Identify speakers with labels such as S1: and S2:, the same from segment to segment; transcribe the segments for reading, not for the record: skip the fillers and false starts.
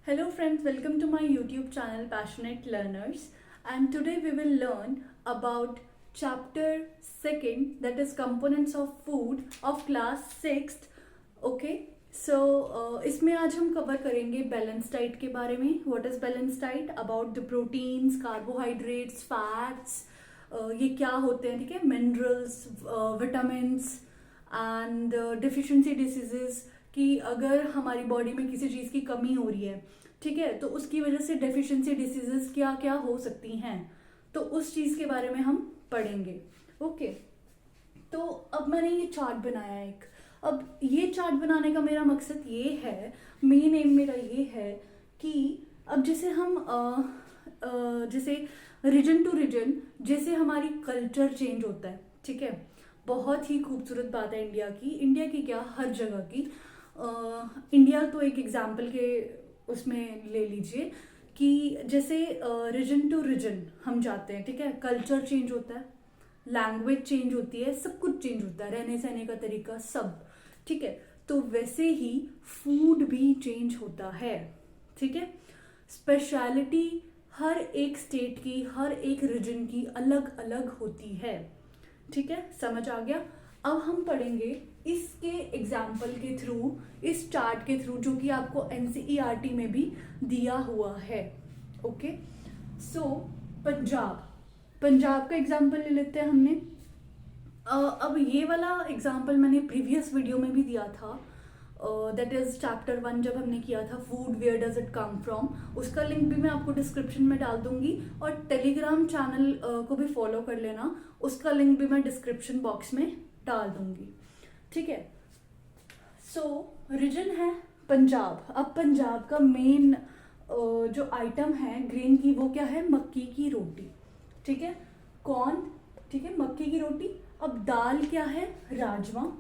S1: Hello friends, welcome to my YouTube channel Passionate Learners, and today we will learn about chapter 2nd, that is components of food of class 6th. Okay, so इसमें आज हम cover करेंगे balance diet के बारे में. What is balance diet? About the proteins, carbohydrates, fats, ये क्या होते हैं, ठीक है, minerals, vitamins and deficiency diseases, कि अगर हमारी बॉडी में किसी चीज़ की कमी हो रही है, ठीक है, तो उसकी वजह से डेफिशिएंसी डिसीजेस क्या क्या हो सकती हैं, तो उस चीज़ के बारे में हम पढ़ेंगे. ओके, तो अब मैंने ये चार्ट बनाया एक. अब ये चार्ट बनाने का मेरा मकसद ये है, मेन एम मेरा ये है कि अब जैसे हम जैसे रीजन टू रीजन जैसे हमारी कल्चर चेंज होता है, ठीक है. बहुत ही खूबसूरत बात है इंडिया की क्या, हर जगह की. इंडिया तो एक एग्जाम्पल के उसमें ले लीजिए कि जैसे रीजन टू रीजन हम जाते हैं, ठीक है, कल्चर चेंज होता है, लैंग्वेज चेंज होती है, सब कुछ चेंज होता है, रहने सहने का तरीका सब, ठीक है. तो वैसे ही फूड भी चेंज होता है, ठीक है. स्पेशलिटी हर एक स्टेट की, हर एक रीजन की अलग अलग होती है, ठीक है. समझ आ गया? अब हम पढ़ेंगे इसके एग्जाम्पल के थ्रू, इस चार्ट के थ्रू, जो कि आपको एनसीईआरटी में भी दिया हुआ है. ओके, सो पंजाब का एग्जाम्पल ले लेते हैं हमने. अब ये वाला एग्जाम्पल मैंने प्रीवियस वीडियो में भी दिया था, दैट इज चैप्टर 1 जब हमने किया था, food where does it come from. उसका लिंक भी मैं आपको डिस्क्रिप्शन में डाल दूंगी, और टेलीग्राम चैनल को भी फॉलो कर लेना, उसका लिंक भी मैं डिस्क्रिप्शन बॉक्स में डाल दूंगी, ठीक है. सो रीजन है पंजाब. अब पंजाब का मेन जो आइटम है ग्रेन की, वो क्या है? मक्की की रोटी, ठीक है, कॉर्न, ठीक है, मक्की की रोटी. अब दाल क्या है? राजमा.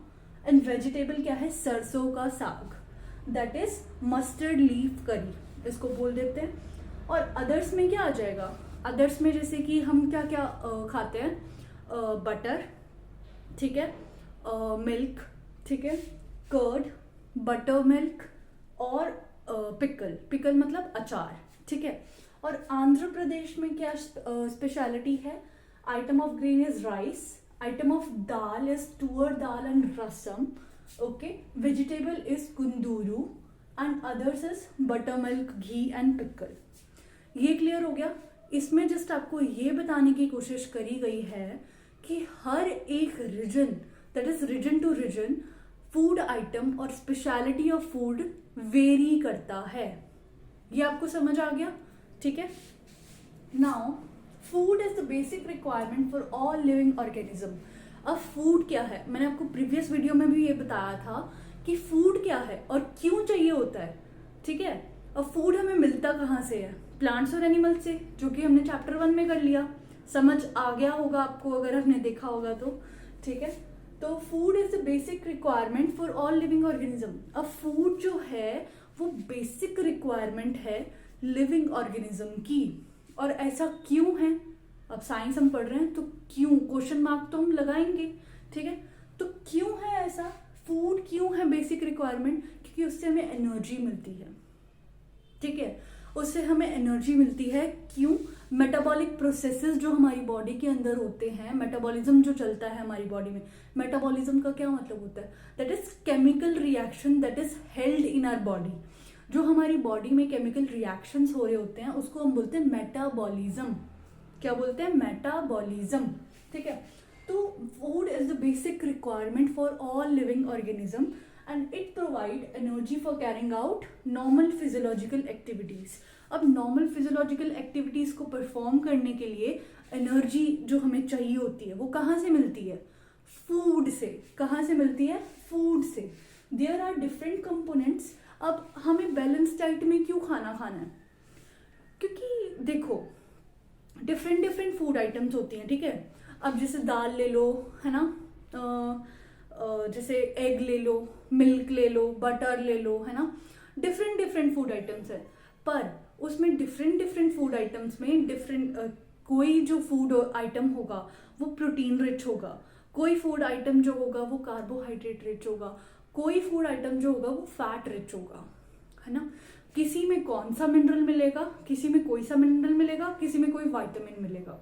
S1: एंड वेजिटेबल क्या है? सरसों का साग, दैट इज मस्टर्ड लीफ करी, इसको बोल देते हैं. और अदर्स में क्या आ जाएगा? अदर्स में जैसे कि हम क्या क्या खाते हैं, बटर, ठीक है, मिल्क, ठीक है, कर्ड, बटर मिल्क, और पिकल मतलब अचार, ठीक है. और आंध्र प्रदेश में क्या स्पेशलिटी है? Item of grain is rice, item of dal is toor dal and rasam, okay. Vegetable is kunduru and others is butter milk, ghee and pickle. ये क्लियर हो गया? इसमें जस्ट आपको ये बताने की कोशिश करी गई है कि हर एक region, that is region to region, food item और स्पेशलिटी ऑफ फूड वेरी करता है. ये आपको समझ आ गया? ठीक है. Now food is the basic requirement for all living organism. अब फूड क्या है? मैंने आपको प्रीवियस वीडियो में भी ये बताया था कि फूड क्या है और क्यों चाहिए होता है, ठीक है. अब फूड हमें मिलता कहाँ से है? प्लांट्स और एनिमल्स से, जो कि हमने चैप्टर 1 में कर लिया. समझ आ गया होगा आपको अगर आपने देखा होगा तो, ठीक है. तो food is the basic requirement for all living organism. अब फूड जो है वो बेसिक रिक्वायरमेंट है लिविंग ऑर्गेनिज्म की. और ऐसा क्यों है? अब साइंस हम पढ़ रहे हैं तो क्यों, क्वेश्चन मार्क तो हम लगाएंगे, ठीक है. तो क्यों है ऐसा? फूड क्यों है बेसिक रिक्वायरमेंट? क्योंकि उससे हमें एनर्जी मिलती है, ठीक है, उससे हमें एनर्जी मिलती है. क्यों? मेटाबॉलिक प्रोसेसेस जो हमारी बॉडी के अंदर होते हैं, मेटाबॉलिज्म जो चलता है हमारी बॉडी में. मेटाबॉलिज्म का क्या मतलब होता है? That is chemical reaction that is held in our body. जो हमारी बॉडी में केमिकल रिएक्शंस हो रहे होते हैं उसको हम बोलते हैं मेटाबॉलिज्म. क्या बोलते हैं? मेटाबॉलिज्म, ठीक है. तो food is the basic requirement for all living organism and it provide energy for carrying out normal physiological activities. अब normal physiological activities को perform करने के लिए energy जो हमें चाहिए होती है वो कहाँ से मिलती है? Food से. कहाँ से मिलती है? Food से. There are different components. अब हमें बैलेंस डाइट में क्यों खाना है? क्योंकि देखो डिफरेंट फूड आइटम्स होती हैं, ठीक है. अब जैसे दाल ले लो, है ना, जैसे एग ले लो, मिल्क ले लो, बटर ले लो, है ना, डिफरेंट फूड आइटम्स है. पर उसमें डिफरेंट फूड आइटम्स में कोई जो फूड आइटम होगा वो प्रोटीन रिच होगा, कोई फूड आइटम जो होगा वो कार्बोहाइड्रेट रिच होगा, कोई फूड आइटम जो होगा वो फैट रिच होगा, है ना. किसी में कौन सा मिनरल मिलेगा, किसी में कोई सा मिनरल मिलेगा, किसी में कोई विटामिन मिलेगा।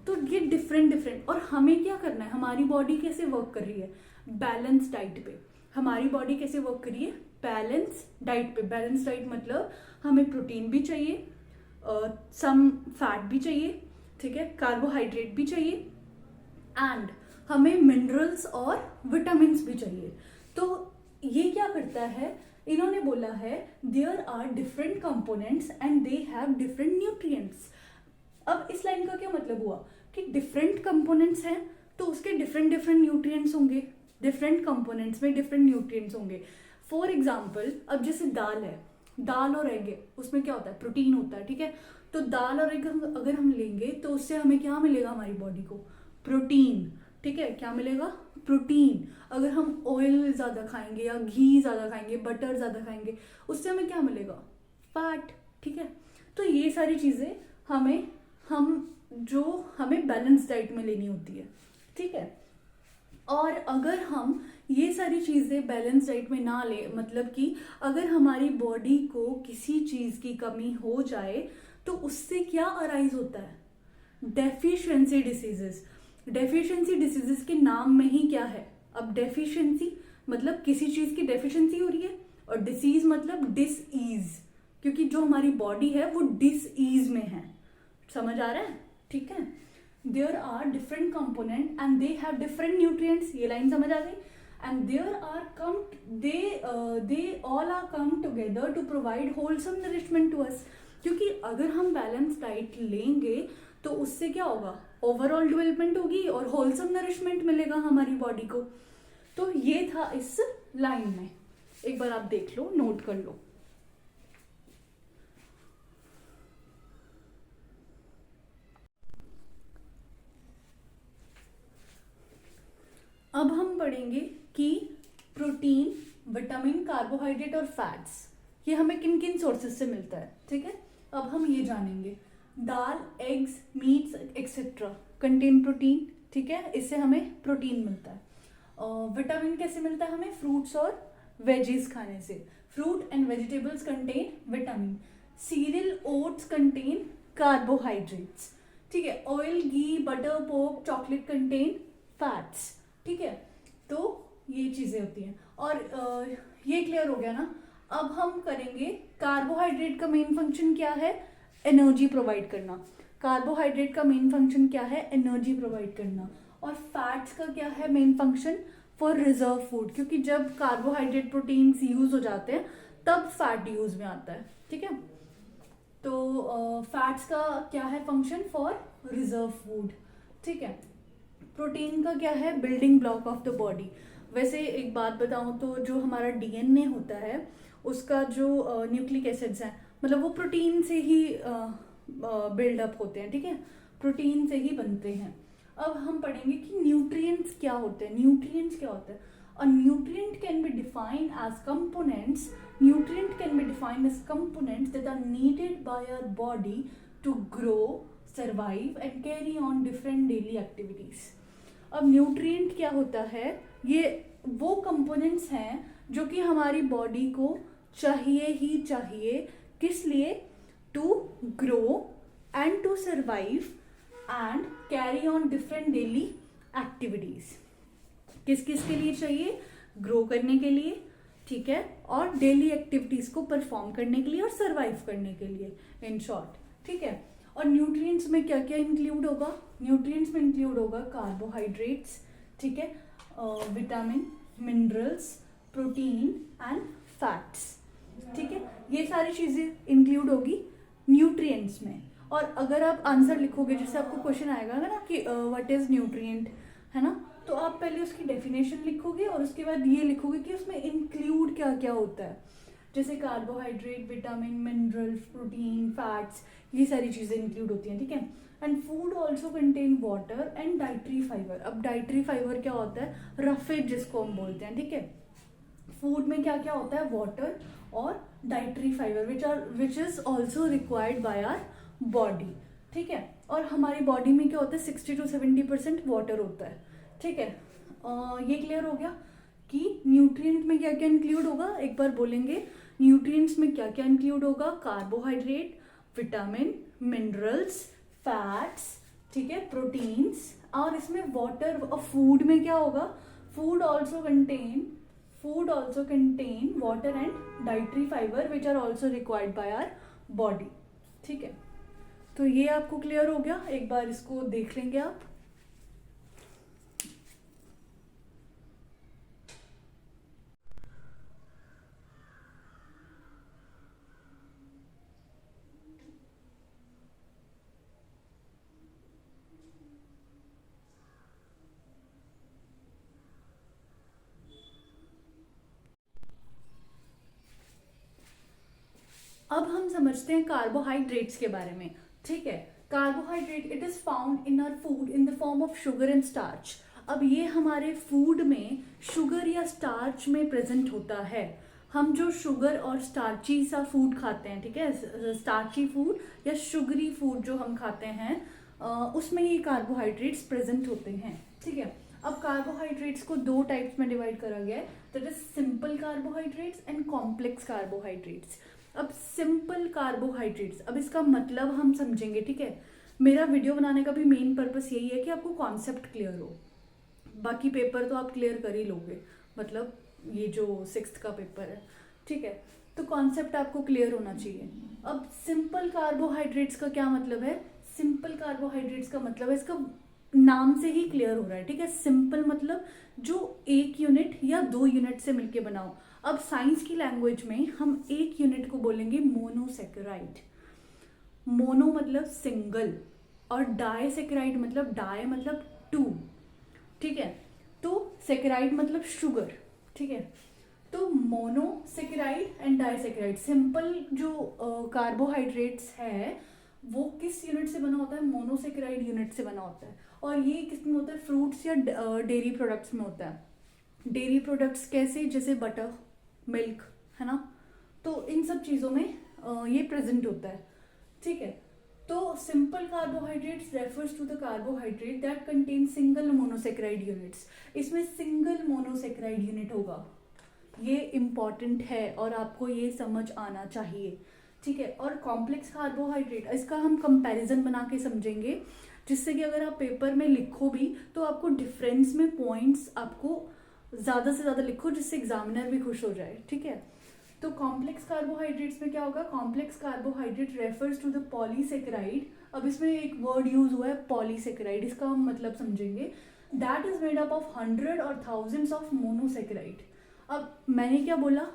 S1: तो ये डिफरेंट। और हमें क्या करना है, हमारी बॉडी कैसे वर्क कर रही है, बैलेंस डाइट पे। हमारी बॉडी कैसे वर्क कर रही है, बैलेंस डाइट पे। बैलेंस डाइट मतलब हमें प्रोटीन भी चाहिए, सम फैट भी चाहिए, ठीक है, कार्बोहाइड्रेट भी चाहिए, एंड हमें मिनरल्स और विटामिन्स भी चाहिए। तो ये क्या करता है, इन्होंने बोला है there are different components and they have different nutrients. अब इस लाइन का क्या मतलब हुआ कि डिफरेंट कंपोनेंट्स हैं तो उसके डिफरेंट न्यूट्रिएंट्स होंगे, डिफरेंट कंपोनेंट्स में डिफरेंट न्यूट्रिएंट्स होंगे। फॉर एग्जाम्पल, अब जैसे दाल है, दाल और एग है, उसमें क्या होता है, प्रोटीन होता है, ठीक है। तो दाल और एग अगर हम लेंगे तो उससे हमें क्या मिलेगा, हमारी बॉडी को प्रोटीन, ठीक है। क्या मिलेगा, प्रोटीन। अगर हम ऑयल ज़्यादा खाएंगे या घी ज़्यादा खाएंगे, बटर ज़्यादा खाएंगे, उससे हमें क्या मिलेगा, फैट, ठीक है। तो ये सारी चीज़ें हमें बैलेंस डाइट में लेनी होती है, ठीक है। और अगर हम ये सारी चीज़ें बैलेंस डाइट में ना ले, मतलब कि अगर हमारी बॉडी को किसी चीज़ की कमी हो जाए तो उससे क्या अराइज होता है, डेफिशिएंसी डिसीजेस। डेफिशिएंसी डिसीजेस के नाम में ही क्या है, अब डेफिशिएंसी मतलब किसी चीज़ की डेफिशिएंसी हो रही है, और डिसीज मतलब डिसईज, क्योंकि जो हमारी बॉडी है वो डिसईज में है। समझ आ रहा है, ठीक है। There are different component and they have different nutrients, ये लाइन समझ आ गई। And there are they all are come together to provide wholesome nourishment to us. क्योंकि अगर हम बैलेंस डाइट लेंगे तो उससे क्या होगा, ओवरऑल डेवलपमेंट होगी और होलसम नरिशमेंट मिलेगा हमारी बॉडी को। तो ये था इस लाइन में, एक बार आप देख लो, नोट कर लो। अब हम पढ़ेंगे कि प्रोटीन, विटामिन, कार्बोहाइड्रेट और फैट्स ये हमें किन किन सोर्सेज से मिलता है, ठीक है। अब हम ये जानेंगे, dal, eggs, meats etcetera contain protein, ठीक है, इससे हमें प्रोटीन मिलता है। विटामिन कैसे मिलता है हमें, फ्रूट्स और वेजीज खाने से। Fruit and vegetables contain vitamin. Cereal oats contain carbohydrates, ठीक है। Oil, ghee, butter, pork, chocolate contain fats, ठीक है। तो ये चीजें होती हैं। और ये क्लियर हो गया ना। अब हम करेंगे, कार्बोहाइड्रेट का मेन फंक्शन क्या है, एनर्जी प्रोवाइड करना। कार्बोहाइड्रेट का मेन फंक्शन क्या है, एनर्जी प्रोवाइड करना। और फैट्स का क्या है main function, for reserve food, क्योंकि जब कार्बोहाइड्रेट प्रोटीन्स यूज हो जाते हैं तब फैट यूज में आता है, ठीक है। तो फैट्स का क्या है फंक्शन, फॉर रिजर्व फूड, ठीक है। प्रोटीन का क्या है, building block of the body. वैसे एक बात बताऊं तो जो हमारा डीएनए होता है उसका जो न्यूक्लिक एसिड्स हैं, मतलब वो प्रोटीन से ही बिल्डअप होते हैं, ठीक है, प्रोटीन से ही बनते हैं। अब हम पढ़ेंगे कि न्यूट्रिएंट्स क्या होते हैं। न्यूट्रिएंट्स क्या होते हैं, a nutrient can be defined as components, nutrient can be defined as components that are needed by our body to grow, survive and carry on different daily activities. अब न्यूट्रिएंट क्या होता है, ये वो कंपोनेंट्स हैं जो कि हमारी बॉडी को चाहिए ही चाहिए, किस लिए, to grow and to survive and carry on different daily activities. किस किस के लिए चाहिए, ग्रो करने के लिए, ठीक है, और डेली एक्टिविटीज को परफॉर्म करने के लिए और सर्वाइव करने के लिए, इन शॉर्ट, ठीक है। और न्यूट्रिएंट्स में क्या क्या इंक्लूड होगा, न्यूट्रिएंट्स में इंक्लूड होगा कार्बोहाइड्रेट्स, ठीक है, vitamin, minerals, protein and fats, ठीक है। ये सारी चीजें इंक्लूड होगी न्यूट्रिएंट्स में। और अगर आप आंसर लिखोगे, जैसे आपको क्वेश्चन आएगा ना कि व्हाट इज न्यूट्रिएंट, है ना, तो आप पहले उसकी डेफिनेशन लिखोगे और उसके बाद ये लिखोगे कि उसमें इंक्लूड क्या क्या होता है, जैसे carbohydrate, vitamin, mineral, protein, fats, ये सारी चीज़ें इंक्लूड होती हैं, ठीक है। And food also contain water and dietary fibre. अब डाइटरी फाइबर क्या होता है, रफेज जिसको हम बोलते हैं, ठीक है। फूड में क्या क्या होता है, वाटर और dietary fibre which is also required by our body, ठीक है। और हमारी बॉडी में क्या होता है, 60 to 70% वाटर होता है, ठीक है। ये क्लियर हो गया कि न्यूट्रिएंट में क्या क्या इंक्लूड होगा, एक बार बोलेंगे न्यूट्रिएंट्स में क्या क्या इंक्लूड होगा, कार्बोहाइड्रेट, विटामिन, मिनरल्स, फैट्स, ठीक है, प्रोटीन्स, और इसमें वाटर। और फूड में क्या होगा, food also contain water and dietary fibre which are also required by our body. ठीक है, तो ये आपको क्लियर हो गया, एक बार इसको देख लेंगे आप। अब हम समझते हैं कार्बोहाइड्रेट्स के बारे में। ठीक है, carbohydrate it is found in our food in the form of sugar and starch. अब ये हमारे फूड में शुगर या स्टार्च में प्रेजेंट होता है। हम जो शुगर और स्टार्ची सा फूड खाते हैं, ठीक है, स्टार्ची फूड या शुगरी फूड जो हम खाते हैं, उसमें ये कार्बोहाइड्रेट्स प्रेजेंट होते हैं। ठीक है, अब कार्बोहाइड्रेट्स को दो टाइप्स में डिवाइड करा गया है, that is simple carbohydrates and complex carbohydrates. अब सिंपल कार्बोहाइड्रेट्स, अब इसका मतलब हम समझेंगे। ठीक है, मेरा वीडियो बनाने का भी मेन पर्पस यही है कि आपको कॉन्सेप्ट क्लियर हो। बाकी पेपर तो आप क्लियर कर ही लोगे, मतलब ये जो 6th का पेपर है। ठीक है, तो कॉन्सेप्ट आपको क्लियर होना चाहिए। अब सिंपल कार्बोहाइड्रेट्स का क्या मतलब है, सिंपल कार्बोहाइड्रेट्स का मतलब है, इसका नाम से ही क्लियर हो रहा है। ठीक है, सिंपल मतलब जो 1 यूनिट या 2 यूनिट से मिलके बनाओ। अब साइंस की लैंग्वेज में हम 1 यूनिट को बोलेंगे मोनोसेकेराइड। मोनो मतलब सिंगल, और डाइसेकेराइड मतलब डाई मतलब 2। ठीक है, तो सेकेराइड मतलब शुगर। ठीक है, तो मोनोसेकेराइड एंड डाइसेकेराइड, सिंपल जो कार्बोहाइड्रेट्स है वो किस यूनिट से बना होता है, मोनोसेकेराइड यूनिट से बना होता है। और ये किस में होता है, फ्रूट्स या डेयरी प्रोडक्ट्स में होता है। डेयरी प्रोडक्ट्स कैसे, जैसे बटर, मिल्क, है ना, तो इन सब चीज़ों में ये प्रेजेंट होता है। ठीक है, तो simple carbohydrates refers to the carbohydrate that contain single monosaccharide units. इसमें सिंगल मोनोसेकेराइड यूनिट होगा, ये इम्पॉर्टेंट है और आपको ये समझ आना चाहिए। ठीक है, और कॉम्प्लेक्स कार्बोहाइड्रेट, इसका हम कंपैरिजन बना के समझेंगे, जिससे कि अगर आप पेपर में लिखो भी तो आपको डिफरेंस में पॉइंट्स आपको ज़्यादा से ज़्यादा लिखो, जिससे एग्जामिनर भी खुश हो जाए। ठीक है, तो कॉम्प्लेक्स कार्बोहाइड्रेट्स में क्या होगा, complex carbohydrate refers to the polysaccharide. अब इसमें एक वर्ड यूज हुआ है पॉलीसेकेराइड, इसका हम मतलब समझेंगे, that is made up of 100 और थाउजेंड्स ऑफ मोनोसेकेराइड। अब मैंने क्या बोला,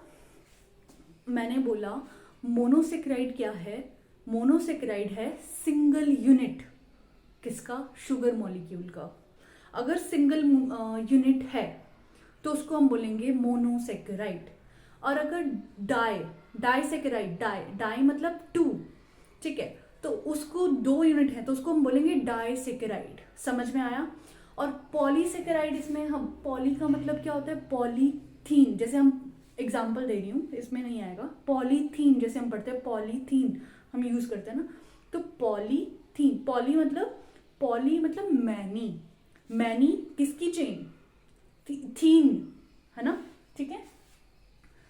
S1: मैंने बोला मोनोसेकेराइड क्या है, मोनोसेकेराइड है सिंगल यूनिट किसका, शुगर मॉलिक्यूल का। अगर सिंगल यूनिट है तो उसको हम बोलेंगे मोनोसेकेराइड। और अगर डाइसेकेराइड, डाई मतलब 2, ठीक है, तो उसको 2 यूनिट है तो उसको हम बोलेंगे डाइसेकेराइड। समझ में आया। और पॉलीसेकेराइड, इसमें हम पॉली का मतलब क्या होता है, पॉलीथीन, जैसे हम एग्जाम्पल दे रही हूँ, इसमें नहीं आएगा, पॉलीथीन जैसे हम पढ़ते हैं, पॉलीथीन हम यूज करते हैं ना, तो पॉलीथीन, पॉली मतलब मैनी किसकी चेन, थीन, है ना। ठीक है,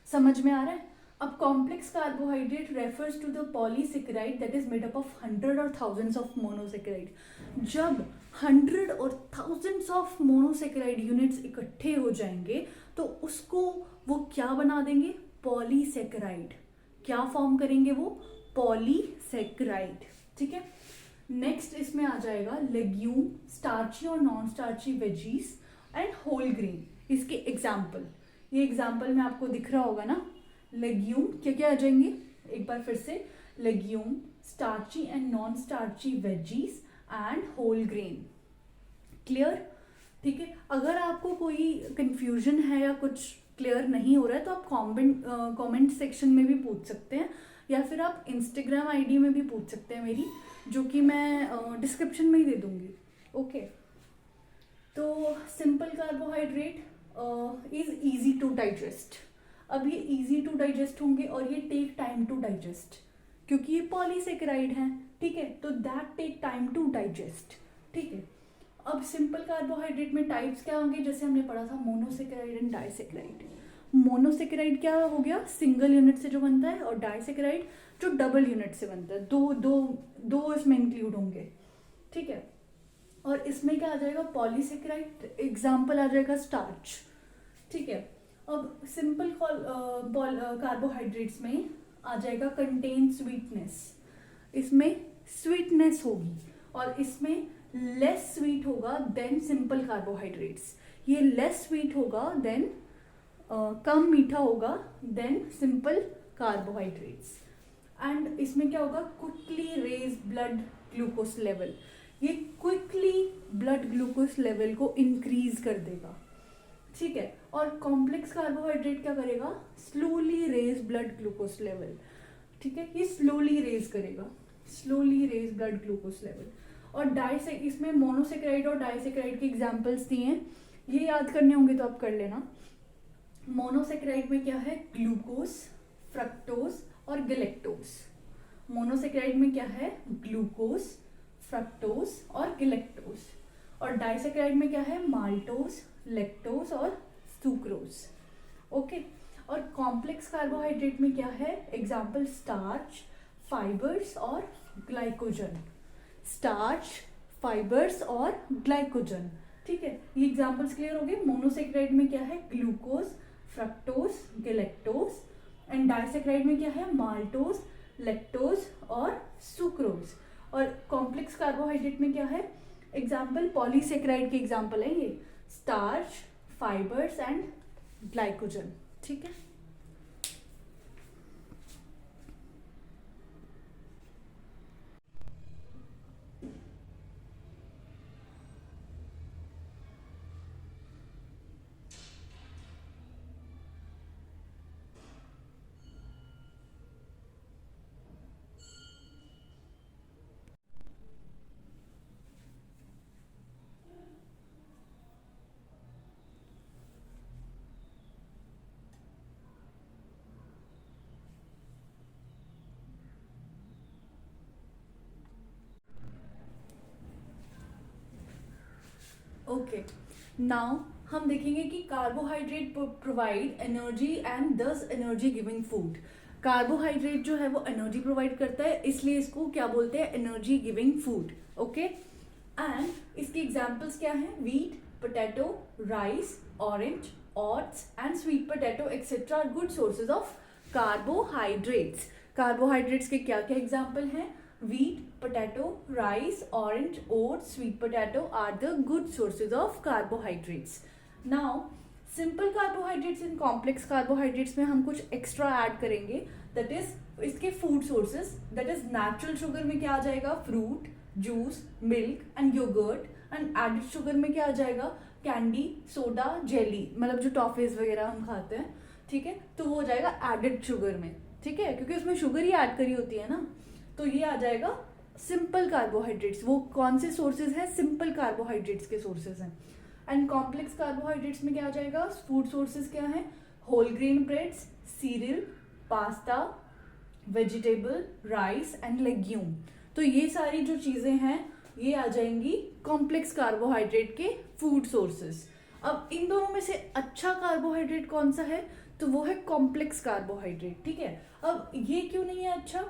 S1: समझ में आ रहा है। अब complex carbohydrate refers to the polysaccharide that is made up of 100 और थाउजेंड्स ऑफ मोनोसेकेराइड। जब 100 और थाउजेंड्स ऑफ मोनोसेकेराइड यूनिट्स इकट्ठे हो जाएंगे तो उसको वो क्या बना देंगे, पॉलीसेकेराइड। क्या फॉर्म करेंगे वो, पॉलीसेकेराइड। ठीक है, नेक्स्ट इसमें आ जाएगा लेग्यूम, स्टार्ची और non starchy veggies and whole grain. इसके एग्जाम्पल, ये एग्जाम्पल में आपको दिख रहा होगा ना, लेग्यूम क्या क्या आ जाएंगे, एक बार फिर से, legume, starchy and non starchy veggies and whole grain. Clear. ठीक है, अगर आपको कोई कंफ्यूजन है या कुछ क्लियर नहीं हो रहा है तो आप कमेंट सेक्शन में भी पूछ सकते हैं, या फिर आप इंस्टाग्राम आईडी में भी पूछ सकते हैं मेरी, जो कि मैं डिस्क्रिप्शन में ही दे दूंगी। ओके, तो simple carbohydrate is easy to digest. अब ये इजी टू डाइजेस्ट होंगे और ये टेक टाइम टू डाइजेस्ट, क्योंकि ये पॉलीसेकेराइड हैं। ठीक है, तो that take time to digest. ठीक है, अब सिंपल कार्बोहाइड्रेट में टाइप्स क्या होंगे, जैसे हमने पढ़ा था मोनोसेकेराइड एंड डाइसेकेराइड। मोनोसेकेराइड क्या हो गया, सिंगल यूनिट से जो बनता है, और डाइसेकेराइड जो डबल यूनिट से बनता है, दो दो दो इसमें इंक्लूड होंगे, ठीक है। और इसमें क्या आ जाएगा, पॉलीसेकेराइड, एग्जाम्पल आ जाएगा स्टार्च, ठीक है। अब सिंपल कार्बोहाइड्रेट्स में आ जाएगा कंटेन स्वीटनेस, इसमें स्वीटनेस होगी, और इसमें लेस स्वीट होगा देन सिंपल कार्बोहाइड्रेट्स। ये लेस स्वीट होगा देन कम मीठा होगा देन सिंपल कार्बोहाइड्रेट्स। एंड इसमें क्या होगा, quickly raise blood glucose level, ये क्विकली ब्लड ग्लूकोज लेवल को इंक्रीज कर देगा, ठीक है। और कॉम्प्लेक्स कार्बोहाइड्रेट क्या करेगा, slowly raise blood glucose level, ठीक है, ये स्लोली रेज करेगा, slowly raise blood glucose level. और इसमें मोनोसेकेराइड और डाइसेकेराइड के एग्जांपल्स दिए हैं, ये याद करने होंगे तो आप कर लेना। मोनोसेकेराइड में क्या है, ग्लूकोज, फ्रक्टोज और गैलेक्टोज। मोनोसेकेराइड में क्या है, ग्लूकोज, फ्रक्टोज और गैलेक्टोज। और डाइसेकेराइड में क्या है, माल्टोज, लैक्टोज और सुक्रोज, ओके। और कॉम्प्लेक्स कार्बोहाइड्रेट में क्या है, एग्जाम्पल स्टार्च, फाइबर्स और ग्लाइकोजन, स्टार्च, फाइबर्स और ग्लाइकोजन, ठीक है। ये एग्जाम्पल्स क्लियर हो गए। मोनोसेकेराइड में क्या है, glucose, fructose, galactose. And disaccharide में क्या है, माल्टोज, लैक्टोज और सुक्रोज। और कॉम्प्लेक्स कार्बोहाइड्रेट में क्या है, एग्जाम्पल पॉलीसेकेराइड के एग्जाम्पल है ये, स्टार्च, फाइबर्स एंड ग्लाइकोजन, ठीक है। ओके, नाउ हम देखेंगे कि कार्बोहाइड्रेट प्रोवाइड एनर्जी एंड दस एनर्जी गिविंग फूड। कार्बोहाइड्रेट जो है वो एनर्जी प्रोवाइड करता है, इसलिए इसको क्या बोलते हैं, energy giving food, okay. And इसकी एग्जांपल्स क्या हैं, wheat, potato, rice, orange, oats and sweet potato etcetera are good sources of carbohydrates. Carbohydrates के क्या क्या एग्जाम्पल हैं, wheat, potato, rice, orange, oats, sweet potato are the good sources of carbohydrates. Now, simple carbohydrates and complex carbohydrates में हम कुछ extra add करेंगे, that is इसके food sources, that is natural sugar में क्या आ जाएगा, fruit, juice, milk and yogurt, and added sugar में क्या आ जाएगा, candy, soda, jelly, मतलब जो टॉफीज वगैरह हम खाते हैं, ठीक है, तो वो हो जाएगा added sugar में, ठीक है, क्योंकि उसमें शुगर ही ऐड करी होती है ना। तो ये आ जाएगा सिंपल कार्बोहाइड्रेट्स। वो कौन से सोर्सेज हैं, सिंपल कार्बोहाइड्रेट्स के सोर्सेज हैं। एंड कॉम्प्लेक्स कार्बोहाइड्रेट्स में क्या आ जाएगा, फूड सोर्सेज क्या हैं, whole grain breads, cereal, pasta, vegetable, rice and legume. तो ये सारी जो चीजें हैं ये आ जाएंगी कॉम्प्लेक्स कार्बोहाइड्रेट के फूड सोर्सेज। अब इन दोनों में से अच्छा कार्बोहाइड्रेट कौन सा है, तो वो है कॉम्प्लेक्स कार्बोहाइड्रेट, ठीक है। अब ये क्यों नहीं है अच्छा,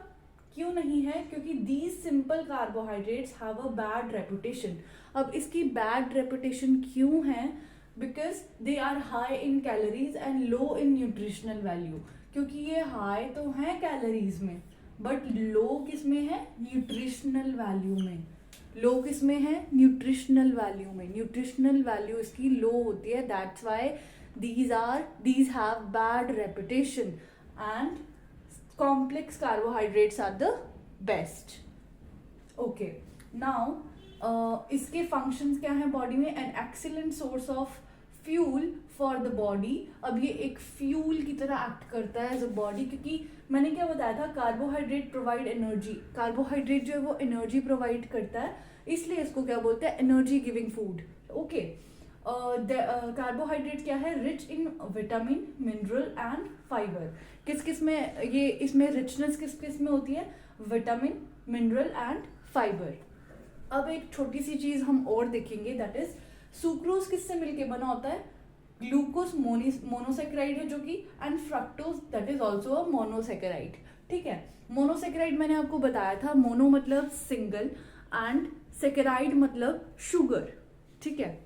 S1: क्यों नहीं है, क्योंकि these simple carbohydrates have a bad reputation. अब इसकी बैड रेपुटेशन क्यों है, because they are high in calories and low in nutritional value. क्योंकि ये हाई तो है कैलोरीज में बट लो किस में है, न्यूट्रिशनल वैल्यू में। लो किस में है, न्यूट्रिशनल वैल्यू में। न्यूट्रिशनल वैल्यू इसकी लो होती है, that's Y these have bad reputation and complex carbohydrates are the best. Okay, now इसके functions क्या हैं बॉडी में, an excellent source of fuel for the body। अब ये एक फ्यूल की तरह एक्ट करता है एज अ बॉडी, क्योंकि मैंने क्या बताया था, कार्बोहाइड्रेट प्रोवाइड एनर्जी। कार्बोहाइड्रेट जो है वो एनर्जी प्रोवाइड करता है, इसलिए इसको क्या बोलते हैं, energy giving food, okay. Carbohydrate क्या है, rich in vitamin, mineral and fibre. किस किस में ये, इसमें रिचनेस किस किस में होती है, विटामिन, मिनरल एंड फाइबर, अब एक छोटी सी चीज हम और देखेंगे, दैट इज सुक्रोज किससे मिलके बना होता है? ग्लूकोज मोनोसेकेराइड है जो कि, and fructose that is also a monosaccharide. ठीक है, मोनोसेकेराइड मैंने आपको बताया था, मोनो मतलब सिंगल एंड सेकेराइड मतलब शुगर। ठीक है,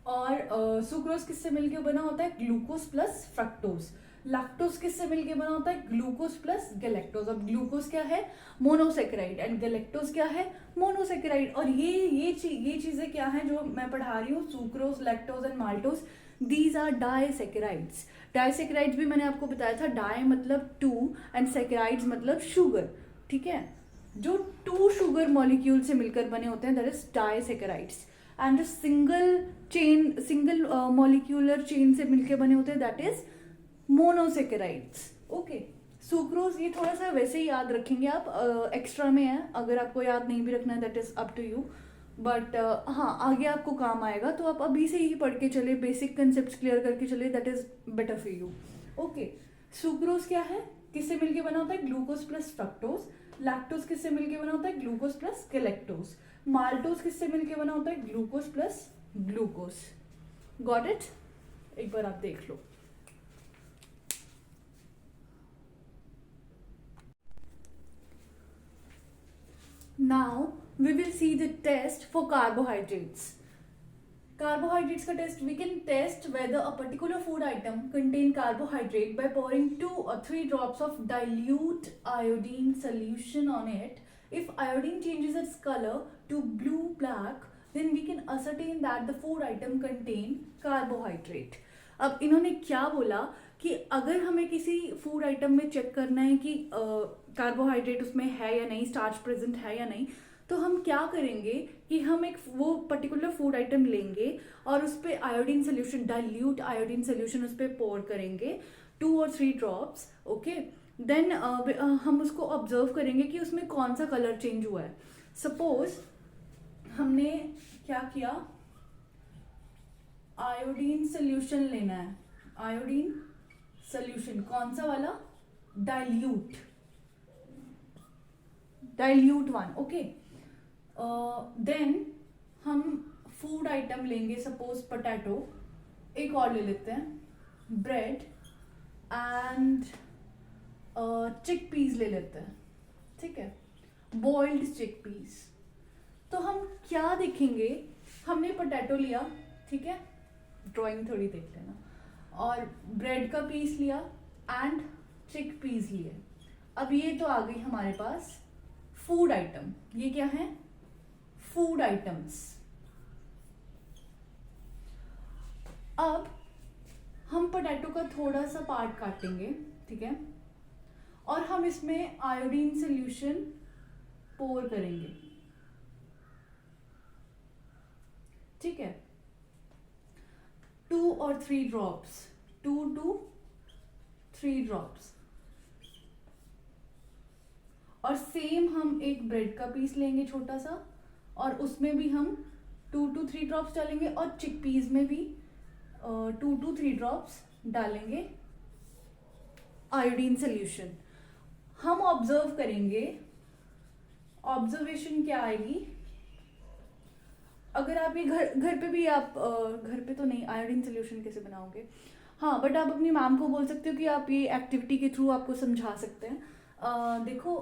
S1: और सुक्रोज किससे मिलके बना होता है? Glucose plus fructose. लैक्टोज किससे मिलके बना होता है? Glucose plus galactose. अब ग्लूकोज क्या है? मोनोसेकेराइड, एंड गैलेक्टोज क्या है? मोनोसेकेराइड। और ये चीजें क्या है जो मैं पढ़ा रही हूँ, sucrose, lactose and maltose, these are disaccharides. Disaccharides भी मैंने आपको बताया था, डाई मतलब टू एंड सेकेराइड्स मतलब शुगर। ठीक है, जो टू शुगर मॉलिक्यूल से मिलकर बने होते हैं दैट इज डाइसेकेराइड्स, एंड जो सिंगल मॉलिक्यूलर चेन से मिलकर बने होते हैं that is monosaccharides. Okay, sucrose ये थोड़ा सा वैसे ही याद रखेंगे आप, एक्स्ट्रा में है, अगर आपको याद नहीं भी रखना है that is up to you, but हाँ आगे आपको काम आएगा, तो आप अभी से ही पढ़ के चले, बेसिक कंसेप्ट क्लियर करके चले, that is better for you. Okay, sucrose क्या है? किससे मिलके बना होता है? Glucose plus fructose. लैक्टोज किससे मिलके बना होता है? Glucose plus galactose. माल्टोज किससे मिलके बना होता है? Glucose plus glucose. Got it? एक बार आप देख लो। Now we will see the test for carbohydrates. Carbohydrates का test, we can test whether a particular food item contain carbohydrate by pouring 2 or 3 drops of dilute iodine solution on it. If iodine changes its color to blue black, then we can ascertain that the food item contain carbohydrate. अब इन्होंने क्या बोला कि अगर हमें किसी food item में check करना है कि कार्बोहाइड्रेट उसमें है या नहीं, स्टार्च प्रेजेंट है या नहीं, तो हम क्या करेंगे कि हम एक वो पर्टिकुलर फूड आइटम लेंगे और उस पर iodine solution, dilute iodine solution उस पर पोर करेंगे 2 or 3 ड्रॉप्स। ओके, देन हम उसको ऑब्जर्व करेंगे कि उसमें कौन सा कलर चेंज हुआ है। सपोज हमने क्या किया, आयोडीन सोल्यूशन लेना है, आयोडीन सोल्यूशन कौन सा वाला? Dilute, dilute one. Okay, then हम फूड आइटम लेंगे, सपोज पोटैटो, एक और ले लेते हैं, ब्रेड एंड चिक पीस ले लेते हैं। ठीक है, बॉइल्ड चिक पीस। तो हम क्या देखेंगे, हमने पोटैटो लिया, ठीक है, ड्राइंग थोड़ी देख लेना, और ब्रेड का पीस लिया एंड चिक पीस लिए। अब ये तो आ गई हमारे पास फूड आइटम। ये क्या है? Food items. अब हम पोटैटो का थोड़ा सा पार्ट काटेंगे, ठीक है, और हम इसमें आयोडीन सोल्यूशन पोर करेंगे। ठीक है, 2 or 3 ड्रॉप्स, 2 to 3 ड्रॉप्स। और सेम हम एक ब्रेड का पीस लेंगे छोटा सा, और उसमें भी हम 2 to 3 ड्रॉप्स डालेंगे, और चिक पीस में भी 2 to 3 ड्रॉप्स डालेंगे आयोडीन सोल्यूशन। हम ऑब्जर्व करेंगे, ऑब्जर्वेशन क्या आएगी, अगर आप ये घर पे भी, आप घर पे तो नहीं आयोडीन सोल्यूशन कैसे बनाओगे, हाँ, बट आप अपनी मैम को बोल सकते हो कि आप ये एक्टिविटी के थ्रू आपको समझा सकते हैं। देखो,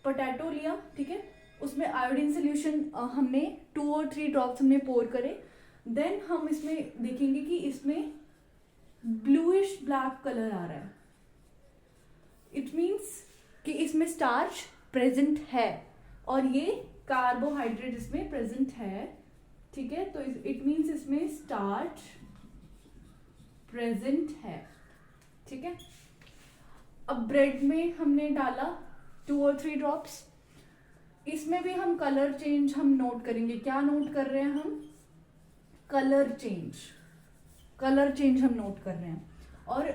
S1: पोटैटो लिया, ठीक है, उसमें आयोडीन सोल्यूशन हमने 2 or 3 ड्रॉप्स हमने पोर करे। देन हम इसमें देखेंगे कि इसमें ब्लूइश ब्लैक कलर आ रहा है। इट मीन्स कि इसमें स्टार्च प्रेजेंट है और ये कार्बोहाइड्रेट इसमें प्रेजेंट है। ठीक है, तो इट मीन्स इसमें स्टार्च प्रेजेंट है। ठीक है, अब ब्रेड में हमने डाला 2 or 3 ड्रॉप्स, इसमें भी हम कलर चेंज हम नोट करेंगे। क्या नोट कर रहे हैं हम? कलर चेंज, कलर चेंज हम नोट कर रहे हैं। और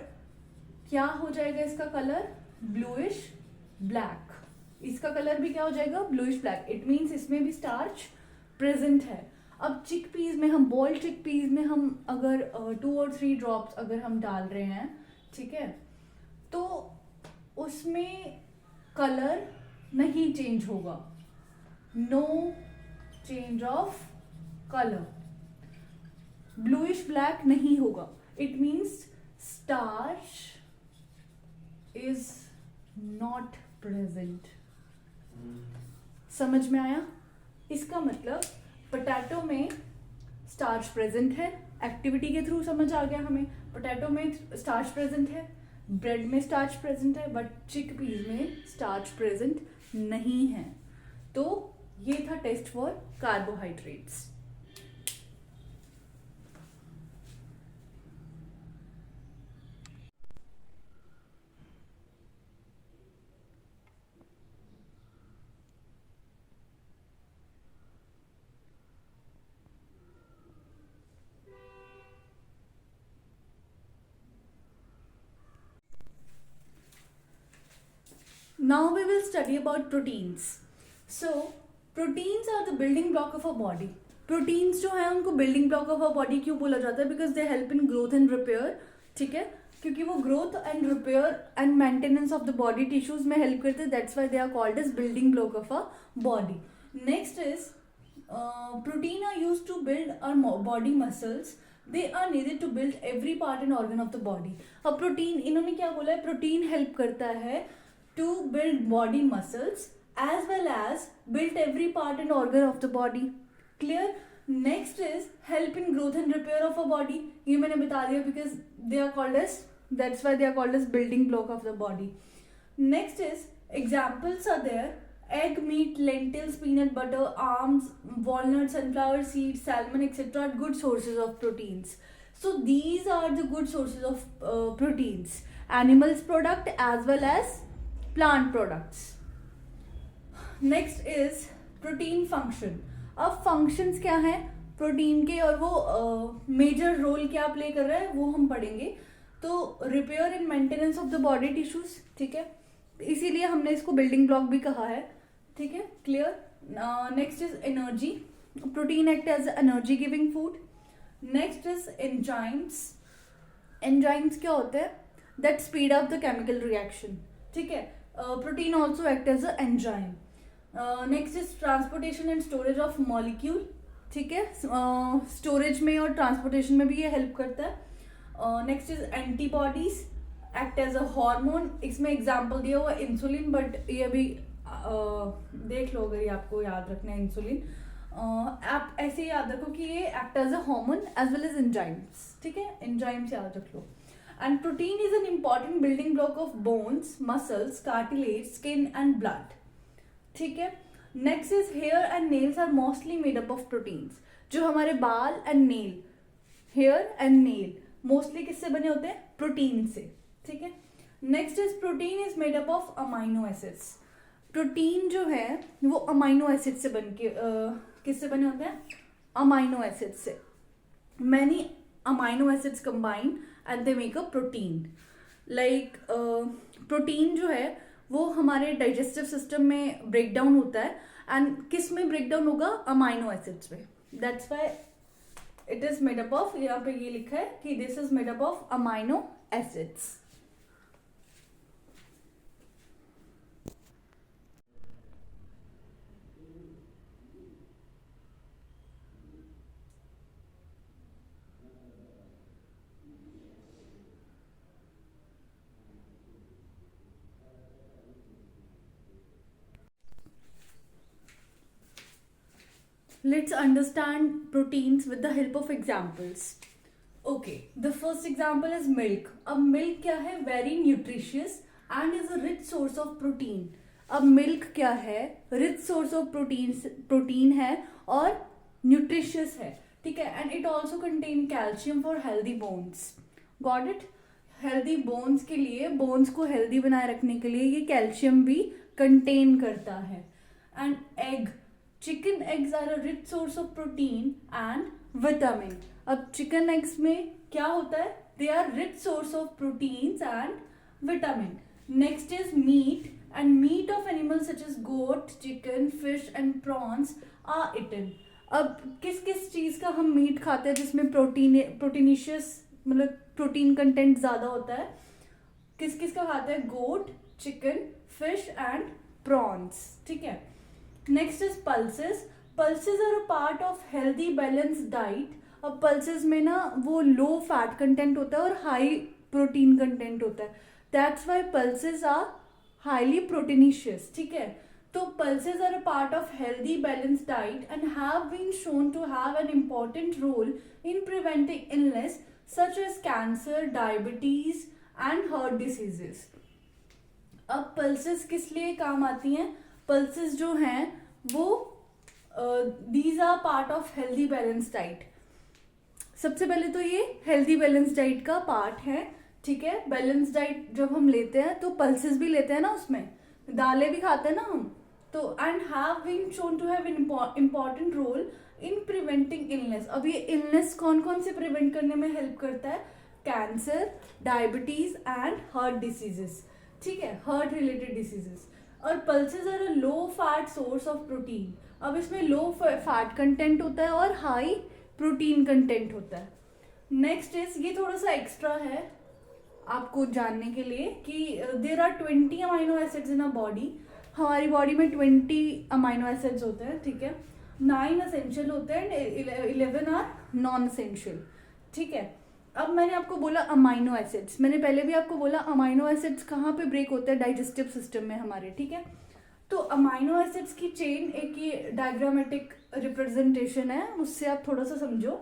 S1: क्या हो जाएगा इसका कलर? Bluish black. इसका कलर भी क्या हो जाएगा? Bluish black. इट मीन्स इसमें भी स्टार्च प्रेजेंट है। अब चिक पीस में हम, बॉइल्ड चिक पीस में हम अगर 2 or 3 ड्रॉप्स अगर हम डाल रहे हैं, ठीक है, तो उसमें कलर नहीं चेंज होगा, no change of colour, bluish black नहीं होगा. It means starch is not present. समझ में आया? इसका मतलब पोटैटो में स्टार्च प्रेजेंट है, एक्टिविटी के थ्रू समझ आ गया हमें. पोटैटो में स्टार्च प्रेजेंट है, ब्रेड में स्टार्च प्रेजेंट है, बट चिकपीज में स्टार्च प्रेजेंट नहीं है. तो ये था test for carbohydrates. Now we will study about proteins. So proteins are the building block of our body. Proteins जो है उनको building block of our body क्यों बोला जाता है? Because they help in growth and repair. ठीक है, क्योंकि वो growth and repair and maintenance of the body tissues में help करते हैं. That's why they are called as building block of our body. Next is protein are used to build our body muscles. They are needed to build every part and organ of the body. अब protein, इन्होंने क्या बोला है? Protein help करता है to build body muscles as well as build every part and organ of the body. Clear? Next is help in growth and repair of a body. ये मैंने बता दिया because they are called as, that's why they are called as building block of the body. Next is examples are there: egg, meat, lentils, peanut butter, almonds, walnuts, sunflower seeds, salmon, etc. are good sources of proteins. So these are the good sources of proteins. Animals product as well as plant products. Next is protein function. अब functions क्या है protein के, और वो major role क्या play कर रहा है वो हम पढ़ेंगे. तो repair and maintenance of the body tissues. ठीक है, इसीलिए हमने इसको बिल्डिंग ब्लॉक भी कहा है. ठीक है, clear? Next is energy. Protein act as energy giving food. Next is enzymes. Enzymes क्या होते हैं? That speed up the chemical reaction. ठीक है, protein also act as a enzyme. Next is transportation and storage of molecule. ठीक है, storage में और transportation में भी ये हेल्प करता है. Next is antibodies act as a hormone. इसमें एग्जांपल दिया हुआ इंसुलिन, बट ये भी देख लो अगर ये आपको याद रखना है. इंसुलिन आप ऐसे याद रखो कि ये act as a hormone as well as enzymes. ठीक है, एंजाइम्स याद रख लो. And protein is an important building block of bones, muscles, cartilage, skin and blood. ठीक है. Next is hair and nails are mostly made up of proteins. जो हमारे बाल and nail, hair and nail mostly किससे बने होते हैं? Protein से. ठीक है. Next is protein is made up of amino acids. Protein जो है वो अमाइनो एसिड से बन के किससे बने होते हैं? अमाइनो एसिड से. Many amino acids combine and they make a protein. Like protein जो है वो हमारे डाइजेस्टिव सिस्टम में ब्रेक डाउन होता है. एंड किस में ब्रेक डाउन होगा? अमाइनो एसिड्स में. That's why it is made up of, यहाँ पे ये लिखा है कि this is made up of amino acids. Let's understand proteins with the help of examples. Okay, the first example is milk. अब milk क्या है? Very nutritious and is a rich source of protein. अब milk क्या है? Rich source of protein है और nutritious है. ठीक है, and it also contain calcium for healthy bones. Got it? Healthy bones के लिए, bones को healthy बनाए रखने के लिए ये calcium भी contain करता है. And egg. Chicken eggs are a rich source of protein and vitamin. अब चिकन एग्स में क्या होता है? They are rich source of proteins and vitamin. Next is meat. And meat of animals such as goat, chicken, fish and prawns are eaten. अब किस किस चीज का हम मीट खाते हैं जिसमें प्रोटीनिशियस मतलब प्रोटीन कंटेंट ज्यादा होता है? किस किस का खाते हैं? Goat, chicken, fish and prawns. ठीक है. Next is pulses. Pulses are a part of healthy balance diet. अब पल्सेस में ना वो लो फैट कंटेंट होता है और हाई प्रोटीन कंटेंट होता है, that's why pulses are highly proteinaceous, ठीक है। तो pulses are a part of healthy balanced diet and have been shown to have an important role in preventing illness such as cancer, diabetes and heart diseases. अब pulses किस लिए काम आती हैं? pulses जो हैं वो these are part of healthy balanced diet. सबसे पहले तो ये हेल्दी बैलेंस डाइट का पार्ट है, ठीक है। बैलेंस डाइट जब हम लेते हैं तो पल्सेस भी लेते हैं ना, उसमें दालें भी खाते हैं ना हम, तो and have been shown to have important role in preventing illness. अब ये इलनेस कौन कौन से प्रिवेंट करने में हेल्प करता है? Cancer, diabetes and heart diseases, ठीक है, हार्ट रिलेटेड डिसीजेस। और pulses are a low fat source of protein. अब इसमें लो फैट कंटेंट होता है और हाई प्रोटीन कंटेंट होता है। नेक्स्ट इज, ये थोड़ा सा एक्स्ट्रा है आपको जानने के लिए कि there are 20 amino acids in a body. हमारी बॉडी में 20 अमाइनो एसिड्स होते हैं, ठीक है। 9 असेंशियल होते हैं, 11 आर नॉन असेंशियल, ठीक है। अब मैंने आपको बोला अमाइनो एसिड्स, मैंने पहले भी आपको बोला अमाइनो एसिड्स कहाँ पे ब्रेक होते हैं? डाइजेस्टिव सिस्टम में हमारे, ठीक है। तो अमाइनो एसिड्स की चेन एक ये डायग्रामेटिक रिप्रेजेंटेशन है, उससे आप थोड़ा सा समझो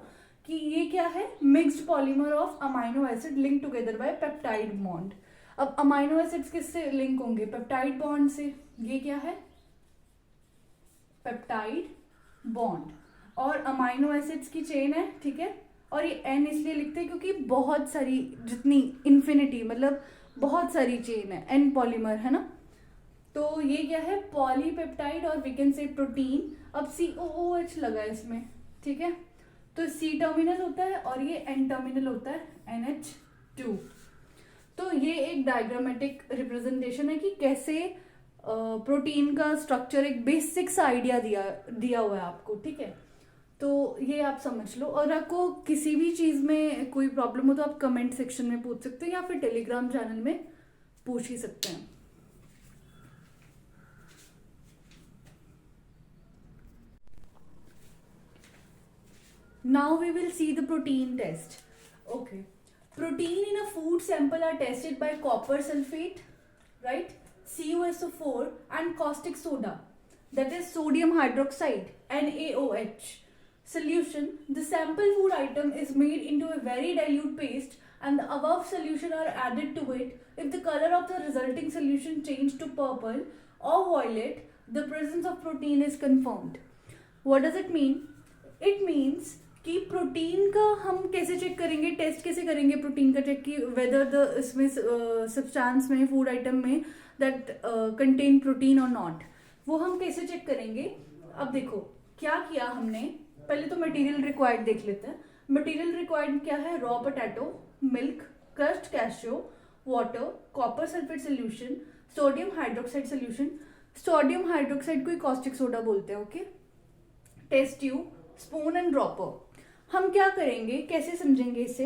S1: कि ये क्या है? Mixed polymer of amino acid link together by peptide bond. अब अमाइनो एसिड्स किससे लिंक होंगे? पेप्टाइड बॉन्ड से। ये क्या है? Peptide bond. और अमाइनो एसिड्स की चेन है, ठीक है। और ये एन इसलिए लिखते हैं क्योंकि बहुत सारी, जितनी इन्फिनिटी मतलब बहुत सारी चेन है, एन पॉलीमर है ना। तो ये क्या है? पॉलीपेप्टाइड और वी कैन से प्रोटीन। अब COOH लगा है इसमें, ठीक है। तो C टर्मिनल होता है और ये N टर्मिनल होता है, NH2। तो ये एक डायग्रामेटिक रिप्रेजेंटेशन है कि कैसे प्रोटीन का स्ट्रक्चर, एक बेसिक सा आइडिया दिया हुआ है आपको, ठीक है। तो ये आप समझ लो। और आपको किसी भी चीज़ में कोई प्रॉब्लम हो तो आप कमेंट सेक्शन में पूछ सकते हो या फिर टेलीग्राम चैनल में पूछ ही सकते हैं। Now we will see the protein test. Okay. Protein in a food sample are tested by copper sulfate, right? CuSO4 and caustic soda, that is sodium hydroxide, NaOH. Solution: the sample food item is made into a very dilute paste and the above solution are added to it. If the color of the resulting solution changed to purple or violet, the presence of protein is confirmed. What does it mean? It means कि protein का हम कैसे check करेंगे, test कैसे करेंगे protein का check, कि whether the इसमें सब्सटेंस में, फूड आइटम में दैट कंटेन प्रोटीन और नॉट, वो हम कैसे चेक करेंगे? अब देखो क्या किया हमने, पहले तो मटेरियल रिक्वायर्ड देख लेते हैं। मटेरियल रिक्वायर्ड क्या है? Raw potato, milk, crushed cashew, water, copper sulphate solution, sodium hydroxide solution. Sodium hydroxide को कॉस्टिक सोडा बोलते हैं, okay. Test tube, spoon and dropper. हम क्या करेंगे, कैसे समझेंगे इसे?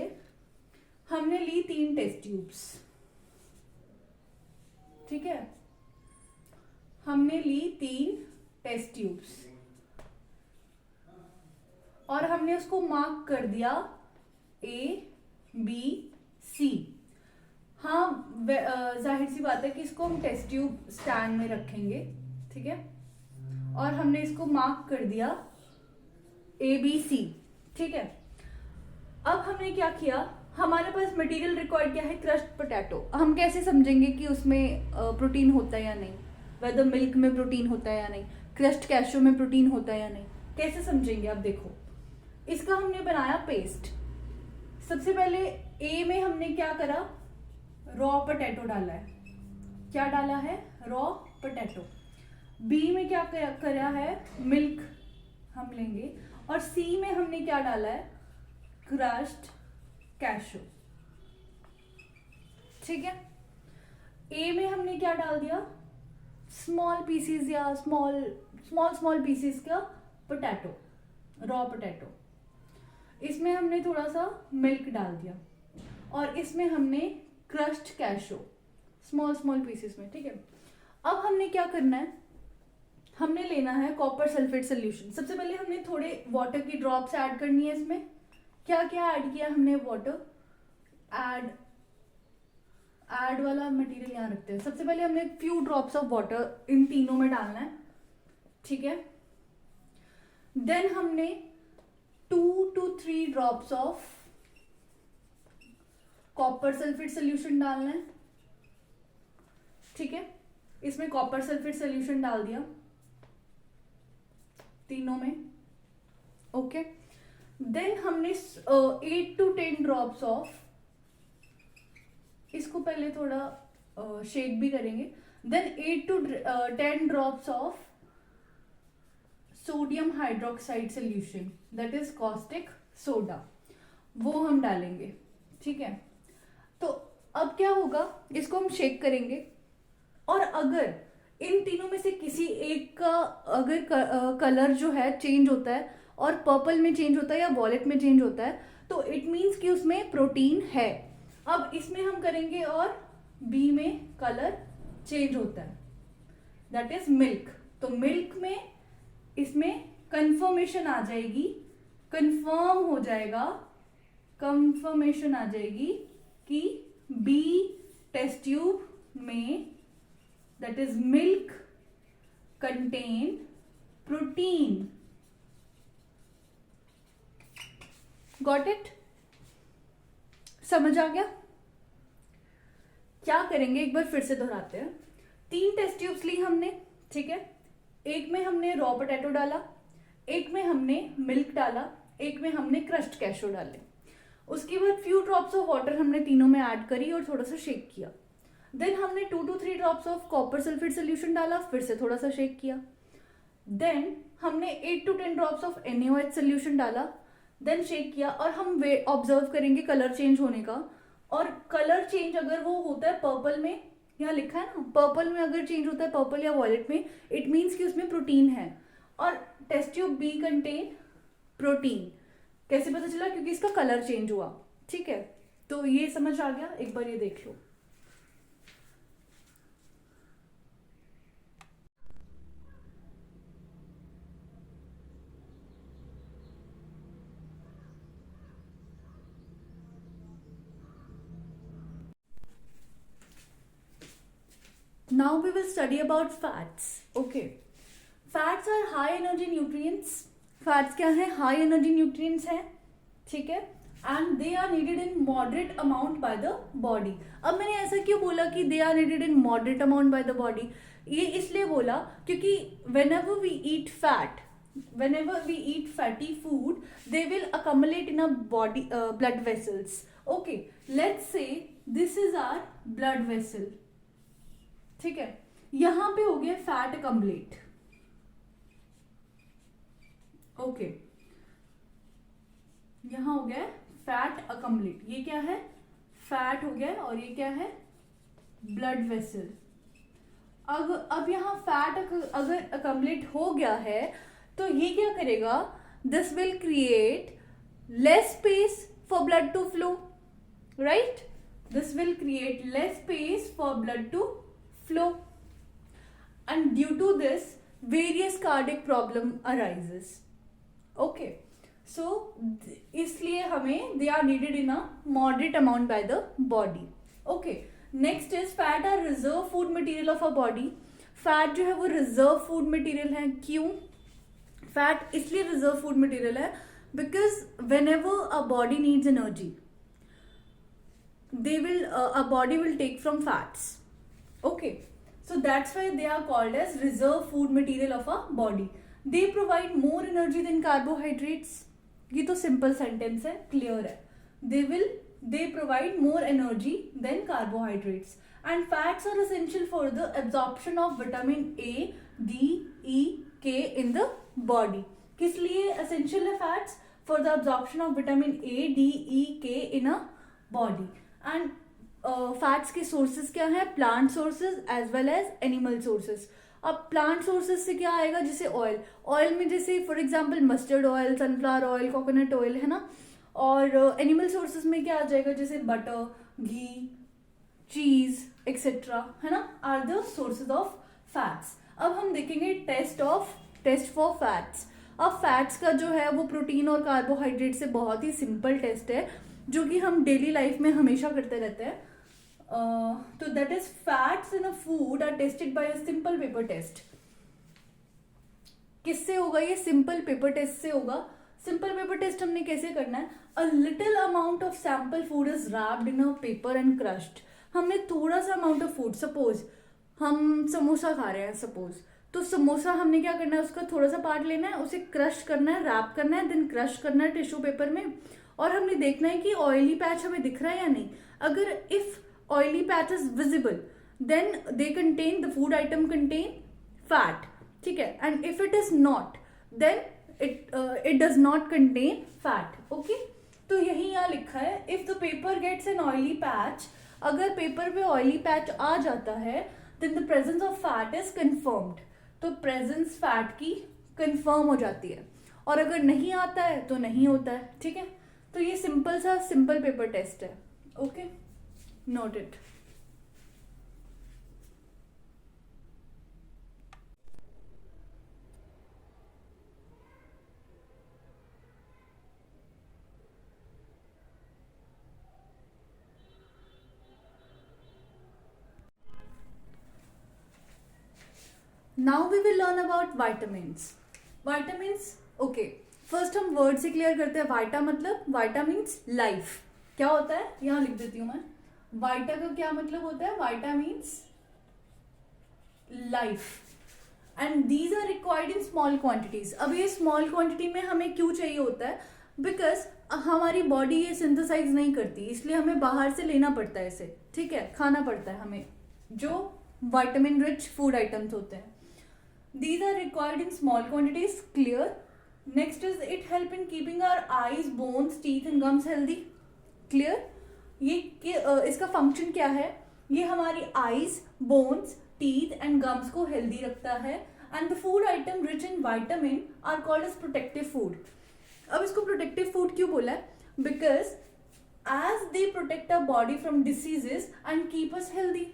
S1: हमने ली 3 टेस्ट ट्यूब्स, ठीक है। हमने ली 3 टेस्ट ट्यूब्स और हमने उसको मार्क कर दिया A, B, C। हाँ, जाहिर सी बात है कि इसको हम टेस्ट ट्यूब स्टैंड में रखेंगे, ठीक है। और हमने इसको मार्क कर दिया ABC, ठीक है। अब हमने क्या किया, हमारे पास मटेरियल रिक्वायर्ड क्या है? Crushed potato. हम कैसे समझेंगे कि उसमें प्रोटीन होता है या नहीं? वेदर मिल्क में प्रोटीन होता है या नहीं, क्रश्ड कैश्यू में प्रोटीन होता है या नहीं, कैसे समझेंगे? अब देखो, इसका हमने बनाया पेस्ट। सबसे पहले A में हमने क्या करा? रॉ पोटैटो डाला है। क्या डाला है? Raw potato. B में क्या करा है? मिल्क हम लेंगे। और C में हमने क्या डाला है? क्रश्ड कैश्यू, ठीक है। A में हमने क्या डाल दिया? स्मॉल पीसीज या स्मॉल पीसीज का पोटैटो, रॉ पोटैटो। इसमें हमने थोड़ा सा मिल्क डाल दिया और इसमें हमने क्रश्ड कैश्यू, स्मॉल पीसेस में, ठीक है। अब हमने क्या करना है? हमने लेना है कॉपर सल्फेट सोल्यूशन। सबसे पहले हमने थोड़े वाटर की ड्रॉप्स ऐड करनी है इसमें। क्या क्या ऐड किया हमने? वाटर ऐड वाला मटेरियल यहाँ रखते हैं। सबसे पहले हमने few drops of water in तीनों में डालना है, ठीक है। देन हमने 2 to 3 drops of copper sulphate solution डालना है, ठीक है। इसमें कॉपर सल्फेट सोल्यूशन डाल दिया तीनों में, ओके। देन हमने 8 to 10 ड्रॉप्स ऑफ, इसको पहले थोड़ा शेक भी करेंगे। Then 8 to 10 drops of sodium hydroxide solution, that is caustic soda, वो हम डालेंगे, ठीक है। तो अब क्या होगा, इसको हम शेक करेंगे और अगर इन तीनों में से किसी एक का अगर कलर जो है चेंज होता है और पर्पल में चेंज होता है या वॉयलेट में चेंज होता है, तो इट मीन्स कि उसमें प्रोटीन है। अब इसमें हम करेंगे और बी में कलर चेंज होता है, दैट इज मिल्क। तो मिल्क में इसमें कंफर्मेशन आ जाएगी, कंफर्म हो जाएगा, कंफर्मेशन आ जाएगी कि बी टेस्ट ट्यूब में that is milk contain protein. Got it? समझ आ गया? क्या करेंगे एक बार फिर से दोहराते हैं। 3 टेस्ट ट्यूब्स ली हमने, ठीक है। एक में हमने रॉ पोटैटो डाला, एक में हमने मिल्क डाला, एक में हमने क्रश्ड कैशू डाले। उसके बाद फ्यू ड्रॉप्स ऑफ वाटर हमने तीनों में ऐड करी और थोड़ा सा शेक किया। देन हमने 2 to 3 drops of copper sulphate solution डाला, फिर से थोड़ा सा शेक किया। देन हमने 8 to 10 drops of NaOH solution डाला, देन शेक किया। और हम ऑब्जर्व करेंगे कलर चेंज होने का, और कलर चेंज अगर वो होता है पर्पल में, यहाँ लिखा है ना, पर्पल में अगर चेंज होता है पर्पल या वॉयलेट में, इट मीन्स कि उसमें प्रोटीन है। और test tube B contain protein. कैसे पता चला? क्योंकि इसका कलर चेंज हुआ, ठीक है। तो ये समझ आ गया, एक बार ये देख लो। Now we will study about fats. Okay. Fats are high energy nutrients. Fats क्या है? High energy nutrients है, ठीक है। And they are needed in moderate amount by the body. अब मैंने ऐसा क्यों बोला कि they are needed in moderate amount by the body? ये इसलिए बोला क्योंकि whenever we eat fat, whenever we eat fatty food, they will accumulate in our body, blood vessels. Okay. Let's say this is our blood vessel. ठीक है, यहां पे हो गया फैट अकम्बलेट, ओके। यहां हो गया फैट अकम्बलेट, ये क्या है? फैट हो गया, और ये क्या है? Blood vessel. अब यहां फैट अगर अकम्बलेट हो गया है तो ये क्या करेगा? This will create less space for blood to flow, right? This will create less space for blood to flow, and due to this various cardiac problem arises. Okay, so इसलिए हमें they are needed in a moderate amount by the body. Okay, next is fat are reserve food material of our body. Fat जो है वो reserve food material है। क्यों fat इसलिए reserve food material है? Because when ever a body needs energy, a body will take from fats. Okay, so that's why they are called as reserve food material of our body. They provide more energy than carbohydrates. ये तो simple sentence है, clear है। They provide more energy than carbohydrates. And fats are essential for the absorption of vitamin A, D, E, K in the body. किस लिए essential है fats? For the absorption of vitamin A, D, E, K in a body. And fats के sources क्या है? Plant sources as well as animal sources. अब plant sources से क्या आएगा? जैसे ऑयल में जैसे for example mustard oil, sunflower oil, coconut oil, है ना। और एनिमल सोर्सेज में क्या आ जाएगा? जैसे बटर, घी, चीज एक्सेट्रा, है ना, are the sources of fats. अब हम देखेंगे टेस्ट फॉर फैट्स। अब फैट्स का जो है वो प्रोटीन और कार्बोहाइड्रेट से बहुत ही सिंपल टेस्ट है, जो कि हम डेली लाइफ में हमेशा करते रहते हैं। तो that is fats in a food are tested by a simple paper test. किससे होगा ये? सिंपल पेपर टेस्ट से होगा। सिंपल पेपर टेस्ट हमने कैसे करना है? A little amount of sample food is wrapped in a paper and crushed. हमने थोड़ा सा अमाउंट ऑफ फूड, सपोज हम समोसा खा रहे हैं सपोज, तो समोसा हमने क्या करना है, उसका थोड़ा सा पार्ट लेना है, उसे क्रश करना है, रैप करना है, देन क्रश करना है टिश्यू पेपर में, और हमने देखना है कि ऑयली पैच हमें दिख रहा है या नहीं। अगर if oily patch is visible then they contain, the food item contain fat, ठीक है, and if it is not then it does not contain fat. Okay, तो यही यहाँ लिखा है, if the paper gets an oily patch, अगर paper पे oily patch आ जाता है then the presence of fat is confirmed, तो प्रेजेंस फैट की कंफर्म हो जाती है, और अगर नहीं आता है तो नहीं होता है। ठीक है, तो ये सिंपल पेपर टेस्ट है। Okay, note it. Now we will learn about vitamins. Vitamins, okay, first हम वर्ड से क्लियर करते हैं। वाइटा मतलब, वाइटा मीन्स लाइफ। क्या होता है, यहां लिख देती हूं मैं। वाइटा का क्या मतलब होता है? Vita means life, and these are required in small quantities. अब ये स्मॉल क्वांटिटी में हमें क्यों चाहिए होता है? बिकॉज हमारी बॉडी ये सिंथेसाइज नहीं करती, इसलिए हमें बाहर से लेना पड़ता है इसे। ठीक है, खाना पड़ता है हमें, जो विटामिन रिच फूड आइटम्स होते हैं। These are required in small quantities. Clear? Next is it help in keeping our eyes, bones, teeth and gums healthy. Clear? ये इसका फंक्शन क्या है? ये हमारी eyes, bones, teeth and gums को healthy रखता है। And the food item rich in vitamin are called as protective food. अब इसको protective food क्यों बोला है? Because as they protect our body from diseases and keep us healthy.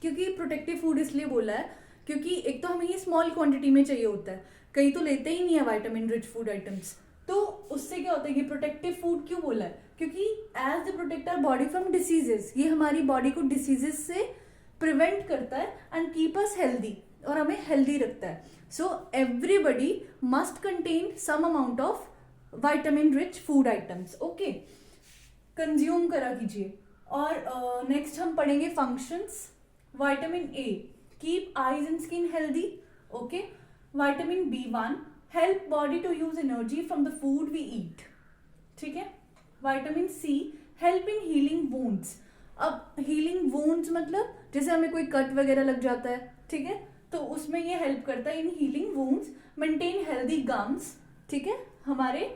S1: क्योंकि protective food इसलिए बोला है क्योंकि एक तो हमें ये स्मॉल क्वांटिटी में चाहिए होता है, कहीं तो लेते ही नहीं है विटामिन रिच फूड आइटम्स, तो उससे क्या होता है? ये प्रोटेक्टिव फूड क्यों बोला है? क्योंकि as they protect our body from diseases, ये हमारी बॉडी को डिसीजेस से प्रिवेंट करता है एंड कीप अस हेल्दी, और हमें हेल्दी रखता है। So everybody must contain some amount of vitamin rich food items. Okay, consume करा कीजिए। और नेक्स्ट हम पढ़ेंगे functions. Vitamin A, keep eyes and skin healthy. Okay, vitamin B1 help body to use energy from the food we eat. ठीक है, vitamin C help in healing wounds. अब healing wounds मतलब जैसे हमें कोई कट वगैरह लग जाता है, ठीक है, तो उसमें ये हेल्प करता है इन healing wounds, maintain healthy gums, ठीक है, हमारे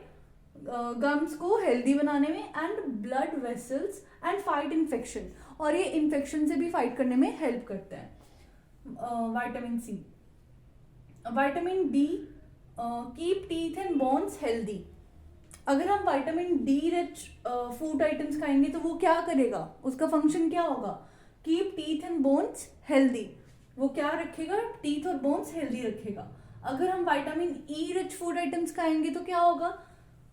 S1: गम्स को हेल्दी बनाने में, and blood vessels and fight infection, और ये इन्फेक्शन से भी फाइट करने में हेल्प करता है। Vitamin C. Vitamin D keep teeth and bones healthy. अगर हम vitamin D rich food items खाएंगे तो वो क्या करेगा? उसका फंक्शन क्या होगा? Keep teeth and bones healthy. वो क्या रखेगा? टीथ और बोन्स हेल्दी रखेगा। अगर हम vitamin E rich food items खाएंगे तो क्या होगा?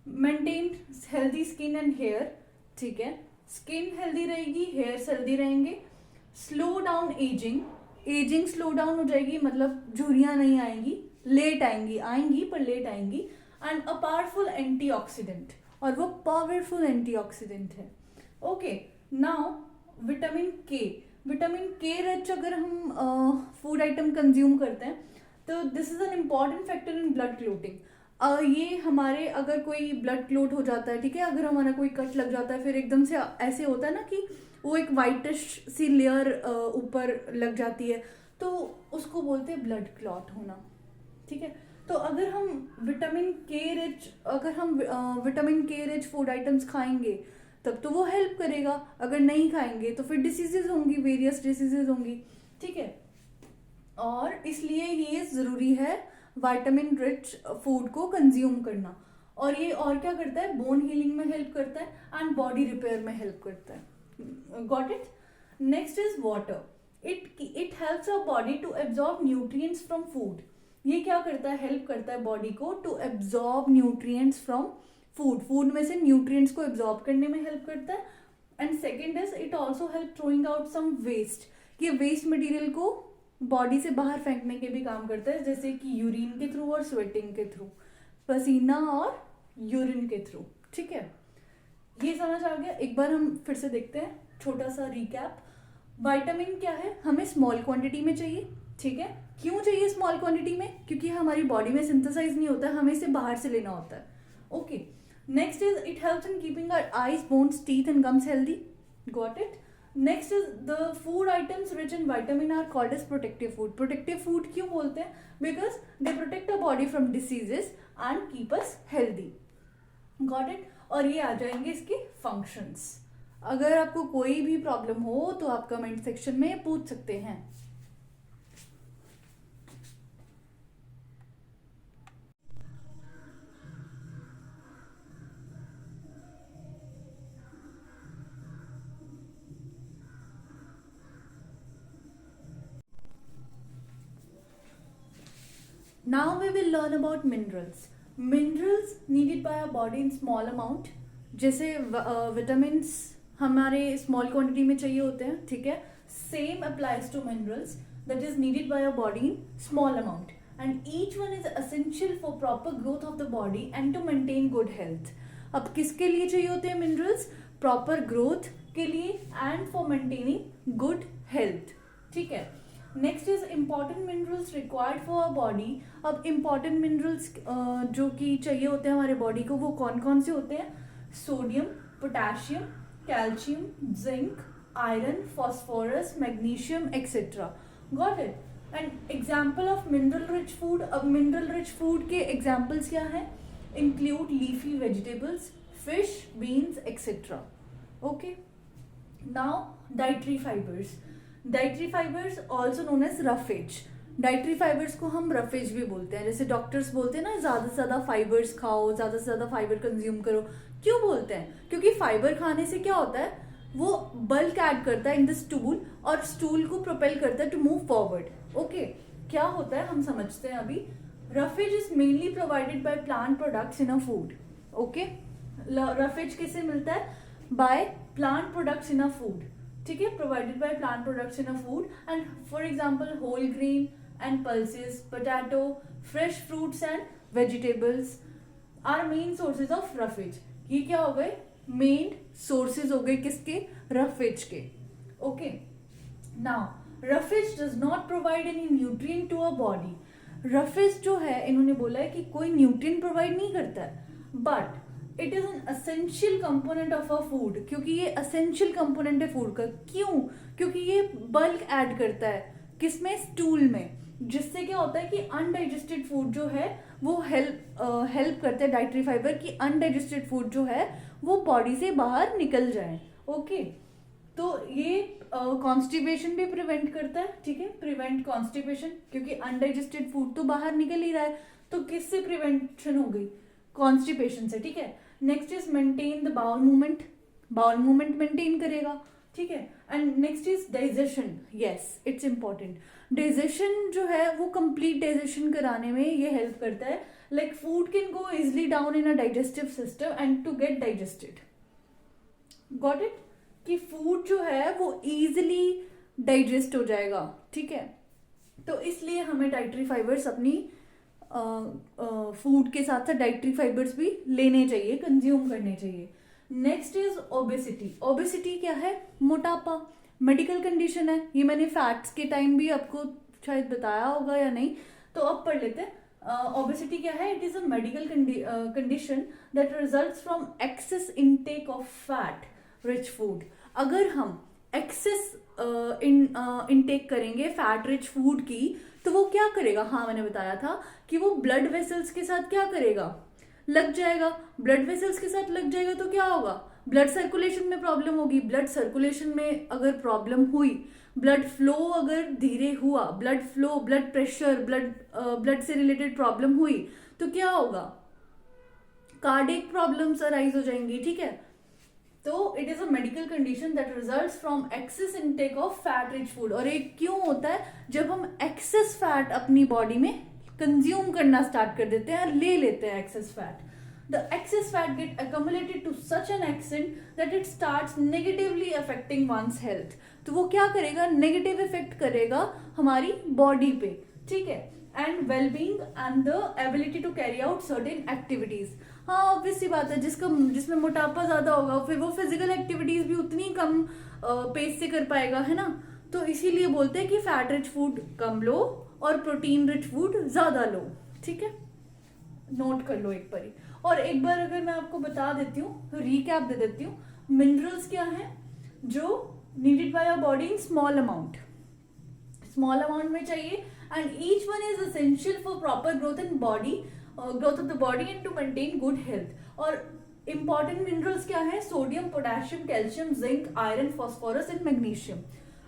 S1: Maintain healthy skin and hair. ठीक है, स्किन हेल्दी रहेगी, हेयर्स हेल्दी रहेंगे। Slow down ageing, ageing slow down हो जाएगी, मतलब झुर्रियां नहीं आएंगी, लेट आएंगी पर लेट आएंगी। एंड अ पावरफुल एंटीऑक्सीडेंट, और वो पावरफुल एंटीऑक्सीडेंट है। ओके, नाउ विटामिन के। विटामिन के रिच अगर हम फूड आइटम कंज्यूम करते हैं तो this is an important factor in blood clotting. ये हमारे, अगर कोई ब्लड क्लोट हो जाता है, ठीक है, अगर हमारा कोई कट लग जाता है, फिर एकदम से ऐसे होता है ना कि वो एक वाइटिश सी लेयर ऊपर लग जाती है, तो उसको बोलते हैं ब्लड क्लॉट होना। ठीक है, तो अगर हम विटामिन के रिच फूड आइटम्स खाएंगे तब तो वो हेल्प करेगा, अगर नहीं खाएंगे तो फिर डिसीजेज होंगी, वेरियस डिसीजेज होंगी। ठीक है, और इसलिए ये जरूरी है विटामिन रिच फूड को कंज्यूम करना। और ये और क्या करता है? बोन हीलिंग में हेल्प करता है एंड बॉडी रिपेयर में हेल्प करता है। Got it? Next is water. It helps our body to absorb nutrients from food. ये क्या करता है, हेल्प करता है बॉडी को to absorb nutrients from food, food में से न्यूट्रिएंट्स को एब्जॉर्ब करने में हेल्प करता है। And second is it also help throwing out some waste, ये वेस्ट मटेरियल को बॉडी से बाहर फेंकने के भी काम करता है, जैसे कि यूरिन के थ्रू और स्वेटिंग के थ्रू, पसीना और यूरिन के थ्रू। ठीक है, ये समझ आ गया। एक बार हम फिर से देखते हैं, छोटा सा रिकैप। विटामिन क्या है, हमें स्मॉल क्वांटिटी में चाहिए। ठीक है, क्यों चाहिए स्मॉल क्वांटिटी में, क्योंकि हमारी बॉडी में सिंथेसाइज नहीं होता है, हमें इसे बाहर से लेना होता है। Okay, next is it helps in keeping our eyes, bones, teeth and gums healthy. Got it. Next is the food items rich in vitamin are called as protective food. Protective food क्यों बोलते हैं, because they protect our body from diseases and keep us healthy. Got it. और ये आ जाएंगे इसके functions. अगर आपको कोई भी प्रॉब्लम हो तो आप कमेंट सेक्शन में पूछ सकते हैं। Now we will learn about minerals. Minerals needed by our body in small amount. जैसे विटामिन्स हमारे स्मॉल क्वांटिटी में चाहिए होते हैं, ठीक है, same applies to minerals that is needed by our body in small amount and each one is essential for proper growth of the body and to maintain good health. अब किसके लिए चाहिए होते हैं मिनरल्स, प्रॉपर ग्रोथ के लिए and for maintaining good health. ठीक है, next is important minerals required for our body. अब इम्पॉर्टेंट मिनरल्स जो कि चाहिए होते हैं हमारे बॉडी को, वो कौन कौन से होते हैं, sodium, potassium, calcium, zinc, iron, phosphorus, magnesium et cetera. Got it. And example of mineral rich food. अब मिनरल रिच फूड के एग्जाम्पल्स क्या हैं, include leafy vegetables, fish, beans et cetera. Okay, now dietary fibres. Dietary fibres also known as roughage. Dietary fibres को हम roughage भी बोलते हैं, जैसे डॉक्टर्स बोलते हैं ना ज़्यादा से ज़्यादा फाइबर्स खाओ, ज़्यादा से ज़्यादा फाइबर कंज्यूम करो। क्यों बोलते हैं, क्योंकि फाइबर खाने से क्या होता है, वो बल्क ऐड करता है इन द स्टूल और स्टूल को प्रोपेल करता है टू मूव फॉरवर्ड। ओके, क्या होता है हम समझते हैं अभी। Roughage is mainly provided by plant products in a food. Okay, roughage किससे मिलता है, by plant products in a food. ठीक है, provided by plant products in a food and for example whole grain and pulses, potato, fresh fruits and vegetables are main sources of roughage. ये क्या हो गए, main sources हो गए किसके, roughage के। Okay, now roughage does not provide any nutrient to a body. Roughage जो है, इन्होंने बोला है कि कोई न्यूट्रिएंट प्रोवाइड नहीं करता है, but it is an essential component of a food. क्योंकि ये असेंशियल कंपोनेंट है फूड का। क्यों, क्योंकि ये बल्क ऐड करता है किसमें, स्टूल में, जिससे क्या होता है कि अनडाइजेस्टेड फूड जो है वो हेल्प करते हैं डाइटरी फाइबर की अनडाइजेस्टेड फूड जो है वो बॉडी से बाहर निकल जाए। ओके, तो ये कॉन्स्टिपेशन भी प्रिवेंट करता है। ठीक है, प्रिवेंट कॉन्स्टिपेशन, क्योंकि अनडाइजेस्टेड फूड तो बाहर निकल ही रहा है, तो किससे प्रिवेंशन हो गई, कॉन्स्टिपेशन से। ठीक है, next is maintain the bowel movement. Bowel movement maintain करेगा। ठीक है, and next is digestion. Yes, it's important. Digestion जो है वो कंप्लीट डाइजेशन कराने में ये हेल्प करता है। Like food can go easily down in a digestive system and to get digested. Got it, कि फूड जो है वो इजिली डाइजेस्ट हो जाएगा। ठीक है, तो इसलिए हमें डाइटरी फाइबर्स अपनी फूड के साथ साथ डाइटरी फाइबर्स भी लेने चाहिए, कंज्यूम करने चाहिए। Next is obesity. ओबेसिटी क्या है, मोटापा, मेडिकल कंडीशन है। ये मैंने फैट्स के टाइम भी आपको शायद बताया होगा या नहीं, तो अब पढ़ लेते हैं। ओबेसिटी क्या है, it is a medical condition that results from excess intake of fat rich food. अगर हम एक्सेस इनटेक करेंगे फैट रिच फूड की, तो वो क्या करेगा, हाँ मैंने बताया था कि वो ब्लड वेसल्स के साथ क्या करेगा, लग जाएगा। ब्लड वेसल्स के साथ लग जाएगा तो क्या होगा, ब्लड सर्कुलेशन में प्रॉब्लम होगी। ब्लड सर्कुलेशन में अगर प्रॉब्लम हुई, ब्लड फ्लो अगर धीरे हुआ, blood flow, blood pressure, blood से रिलेटेड प्रॉब्लम हुई, तो क्या होगा, कार्डियक प्रॉब्लम्स अराइज हो जाएंगी। ठीक है, तो it is a medical condition that results from excess intake of fat rich food. और ये क्यों होता है? जब हम एक्सेस फैट अपनी बॉडी में कंज्यूम करना स्टार्ट कर देते हैं, ले लेते हैं excess fat, the excess fat get accumulated to such an extent that it starts negatively affecting one's health। तो वो क्या करेगा? नेगेटिव इफेक्ट करेगा हमारी बॉडी पे, ठीक है, and well being and the ability to carry out certain activities. हाँ ऑब्वियस सी बात है, जिसमें मोटापा ज्यादा होगा फिर वो फिजिकल एक्टिविटीज भी उतनी कम पेस से कर पाएगा, है ना। तो इसीलिए बोलते हैं कि फैट रिच फूड कम लो और प्रोटीन रिच फूड ज्यादा लो, ठीक है, नोट कर लो एक बारी। और एक बार अगर मैं आपको बता देती हूँ, रीकैप दे देती हूँ, मिनरल्स क्या है जो needed by our body in small amount में चाहिए, and each one is essential for proper growth in body, growth of the body and to maintain good health. और इंपॉर्टेंट मिनरल्स क्या है? Sodium, potassium, calcium, zinc, iron, phosphorus and magnesium.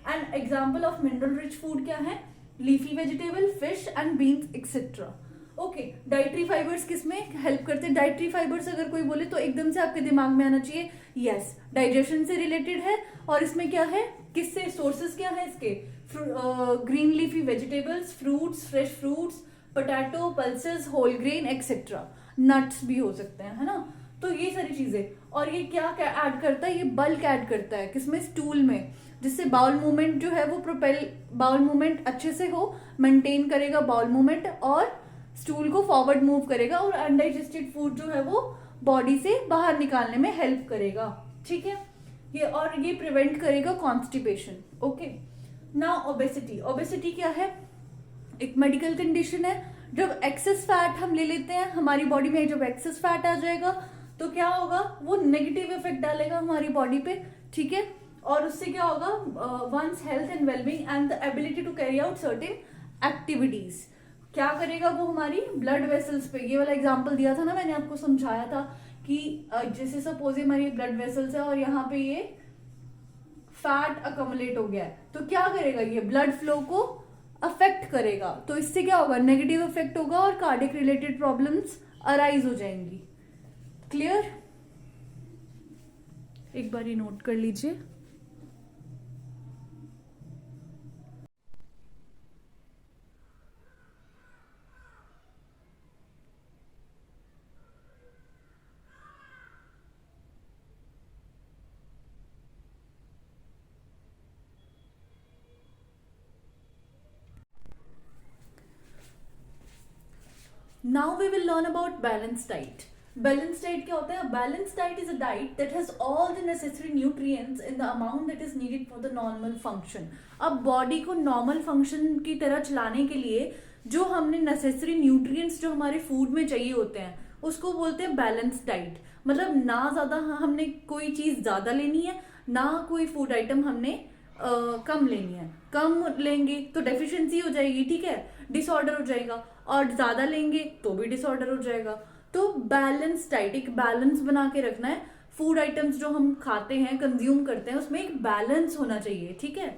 S1: And example of mineral rich food क्या है? Leafy vegetable, fish and beans et cetera. Okay, dietary fibres किसमें help करते हैं? Dietary fibres अगर कोई बोले तो एकदम से आपके दिमाग में आना चाहिए यस, डाइजेशन से रिलेटेड है। और इसमें क्या है, किससे, सोर्सेज क्या है इसके? Green leafy vegetables, fruits, fresh fruits, potato, pulses, whole grain et cetera, nuts भी हो सकते हैं, है ना। तो ये सारी चीजें, और ये क्या ऐड करता है? ये बल्क ऐड करता है किसमें? स्टूल में, जिससे बाउल मूवमेंट जो है वो बाउल मूवमेंट अच्छे से हो, मेंटेन करेगा बाउल मूवमेंट और स्टूल को फॉरवर्ड मूव करेगा, और अनडाइजेस्टेड फूड जो है वो बॉडी से बाहर निकालने में हेल्प करेगा, ठीक है। ये प्रिवेंट करेगा कॉन्स्टिपेशन। ओके, नाउ ओबेसिटी क्या है? एक मेडिकल कंडीशन है, जब एक्सेस फैट हम ले लेते हैं हमारी बॉडी में, जब एक्सेस फैट आ जाएगा तो क्या होगा? वो नेगेटिव इफेक्ट डालेगा हमारी बॉडी पे, ठीक है। और उससे क्या होगा? One's health and wellbeing and the ability to carry out certain activities. क्या करेगा वो? हमारी ब्लड वेसल्स पे, ये वाला एग्जांपल दिया था ना मैंने आपको, समझाया था कि जैसे सपोज हमारी ब्लड वेसल्स है और यहाँ पे ये फैट अकोमुलेट हो गया है, तो क्या करेगा? ये ब्लड फ्लो को अफेक्ट करेगा, तो इससे क्या होगा? नेगेटिव इफेक्ट होगा और कार्डियक रिलेटेड प्रॉब्लम्स अराइज हो जाएंगी। क्लियर? एक बार ये नोट कर लीजिए। Now we will learn about balanced diet. Balanced diet क्या होता है? Balanced diet is a diet that has all the necessary nutrients in the amount that is needed for the normal function. अब body को normal function की तरह चलाने के लिए जो हमने नेसेसरी न्यूट्रिएंट्स जो हमारे फूड में चाहिए होते हैं उसको बोलते हैं बैलेंस डाइट। मतलब ना ज्यादा हमने कोई चीज ज्यादा लेनी है, ना कोई फूड आइटम हमने कम लेनी है। कम लेंगे तो डेफिशिएंसी हो जाएगी, ठीक है, डिसऑर्डर हो जाएगा, और ज्यादा लेंगे तो भी डिसऑर्डर हो जाएगा। तो बैलेंस डाइट, एक बैलेंस बना के रखना है। फूड आइटम्स जो हम खाते हैं, कंज्यूम करते हैं, उसमें एक बैलेंस होना चाहिए, ठीक है।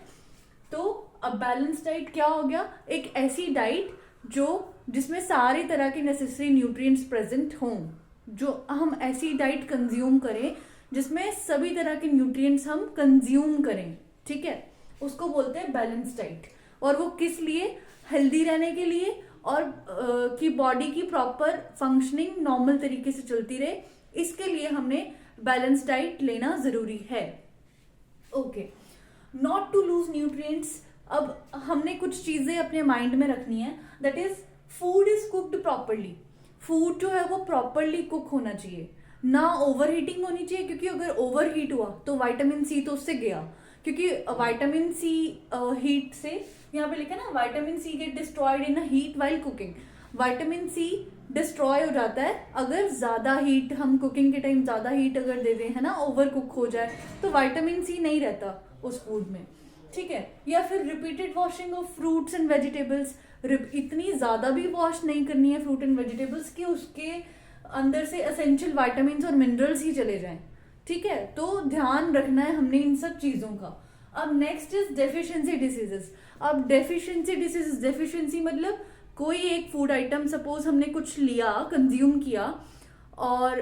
S1: तो अब बैलेंस डाइट क्या हो गया? एक ऐसी डाइट जिसमें सारे तरह के नेसेसरी न्यूट्रिएंट्स प्रेजेंट हों, जो हम ऐसी डाइट कंज्यूम करें जिसमें सभी तरह के न्यूट्रिएंट्स हम कंज्यूम करें, ठीक है, उसको बोलते हैं बैलेंस डाइट। और वो किस लिए? हेल्दी रहने के लिए, और कि बॉडी की प्रॉपर फंक्शनिंग नॉर्मल तरीके से चलती रहे, इसके लिए हमने बैलेंस डाइट लेना जरूरी है। Okay, not to lose nutrients. अब हमने कुछ चीजें अपने माइंड में रखनी है, that is food is cooked properly. फूड जो है वो प्रॉपरली कुक होना चाहिए, ना ओवर हीटिंग होनी चाहिए, क्योंकि अगर ओवर हीट हुआ तो विटामिन सी तो उससे गया, क्योंकि विटामिन सी हीट से, यहाँ पे लिखा है ना, vitamin C get destroyed in heat while cooking. Vitamin C destroy हो जाता है अगर ज्यादा हीट, हम कुकिंग के टाइम ज्यादा हीट अगर दे दें, है ना, ओवर कुक हो जाए तो विटामिन सी नहीं रहता उस फूड में, ठीक है। या फिर repeated washing of fruits and vegetables, इतनी ज्यादा भी वॉश नहीं करनी है फ्रूट एंड वेजिटेबल्स कि उसके अंदर से एसेंशियल विटामिन और मिनरल्स ही चले जाएं, ठीक है। तो ध्यान रखना है हमने इन सब चीजों का। अब नेक्स्ट इज डेफिशिएंसी डिसीजेस। अब डेफिशिएंसी डिसीजेस, डेफिशिएंसी मतलब कोई एक फूड आइटम, सपोज हमने कुछ लिया, कंज्यूम किया, और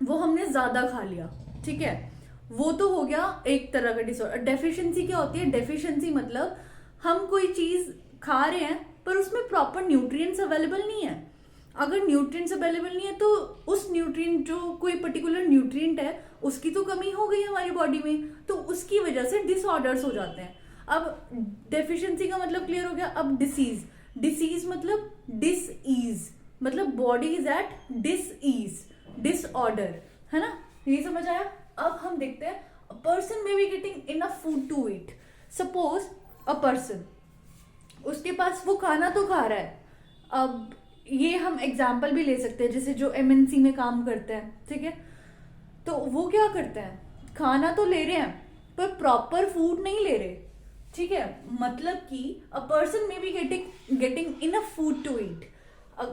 S1: वो हमने ज्यादा खा लिया, ठीक है, वो तो हो गया एक तरह का डिसऑर्डर। डेफिशिएंसी क्या होती है? डेफिशिएंसी मतलब हम कोई चीज खा रहे हैं पर उसमें प्रॉपर न्यूट्रिएंट्स अवेलेबल नहीं है। अगर न्यूट्रिएंट्स अवेलेबल नहीं है तो उस न्यूट्रिएंट, जो कोई पर्टिकुलर न्यूट्रिएंट है, उसकी तो कमी हो गई हमारी बॉडी में, तो उसकी वजह से डिसऑर्डर्स हो जाते हैं। अब डेफिशिएंसी का मतलब क्लियर हो गया। अब डिसीज, डिसीज मतलब डिस ईज, मतलब body is at dis ease, disorder, है ना? ये समझ आया? अब हम देखते हैं, a person may be getting enough food to eat. Suppose a person, उसके पास वो खाना तो खा रहा है। अब ये हम एग्जाम्पल भी ले सकते हैं, जैसे जो एमएनसी में काम करते हैं, ठीक है, तो वो क्या करते हैं, खाना तो ले रहे हैं पर प्रॉपर फूड नहीं ले रहे, ठीक है। मतलब कि a person may be getting enough food to eat,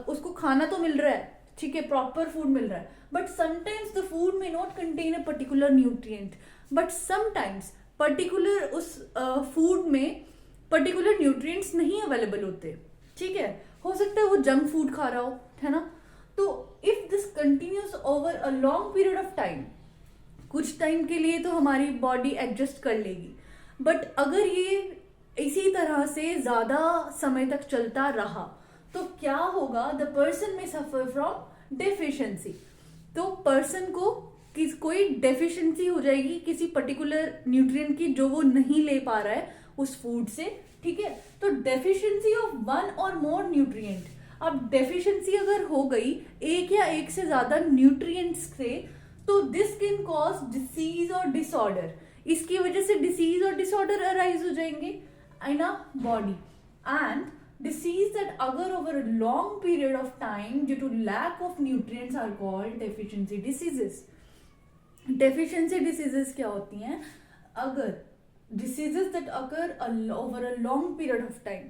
S1: उसको खाना तो मिल रहा है, ठीक है, प्रॉपर फूड मिल रहा है, but sometimes the food may not contain a particular nutrient, but sometimes particular उस फूड में पर्टिकुलर न्यूट्रिएंट्स नहीं अवेलेबल होते, ठीक है। हो सकता है वो जंक फूड खा रहा हो, है ना। तो if this continuous over a long period of time, कुछ टाइम के लिए तो हमारी बॉडी एडजस्ट कर लेगी, बट अगर ये इसी तरह से ज्यादा समय तक चलता रहा तो क्या होगा? द पर्सन में सफर फ्रॉम डेफिशिएंसी। तो पर्सन को कोई डेफिशिएंसी हो जाएगी किसी पर्टिकुलर न्यूट्रिएंट की, जो वो नहीं ले पा रहा है उस फूड से, ठीक है। तो डेफिशिएंसी ऑफ वन और मोर न्यूट्रिएंट, अब डेफिशिएंसी अगर हो गई एक या एक से ज्यादा न्यूट्रिएंट्स से, तो दिस कैन कॉज डिसीज और डिसऑर्डर। इसकी वजह से डिसीज और डिसऑर्डर अराइज हो जाएंगे in a body. And disease that occur over a long period of time due to lack of nutrients are called deficiency diseases. Deficiency diseases क्या होती हैं? अगर diseases that occur over a long period of time,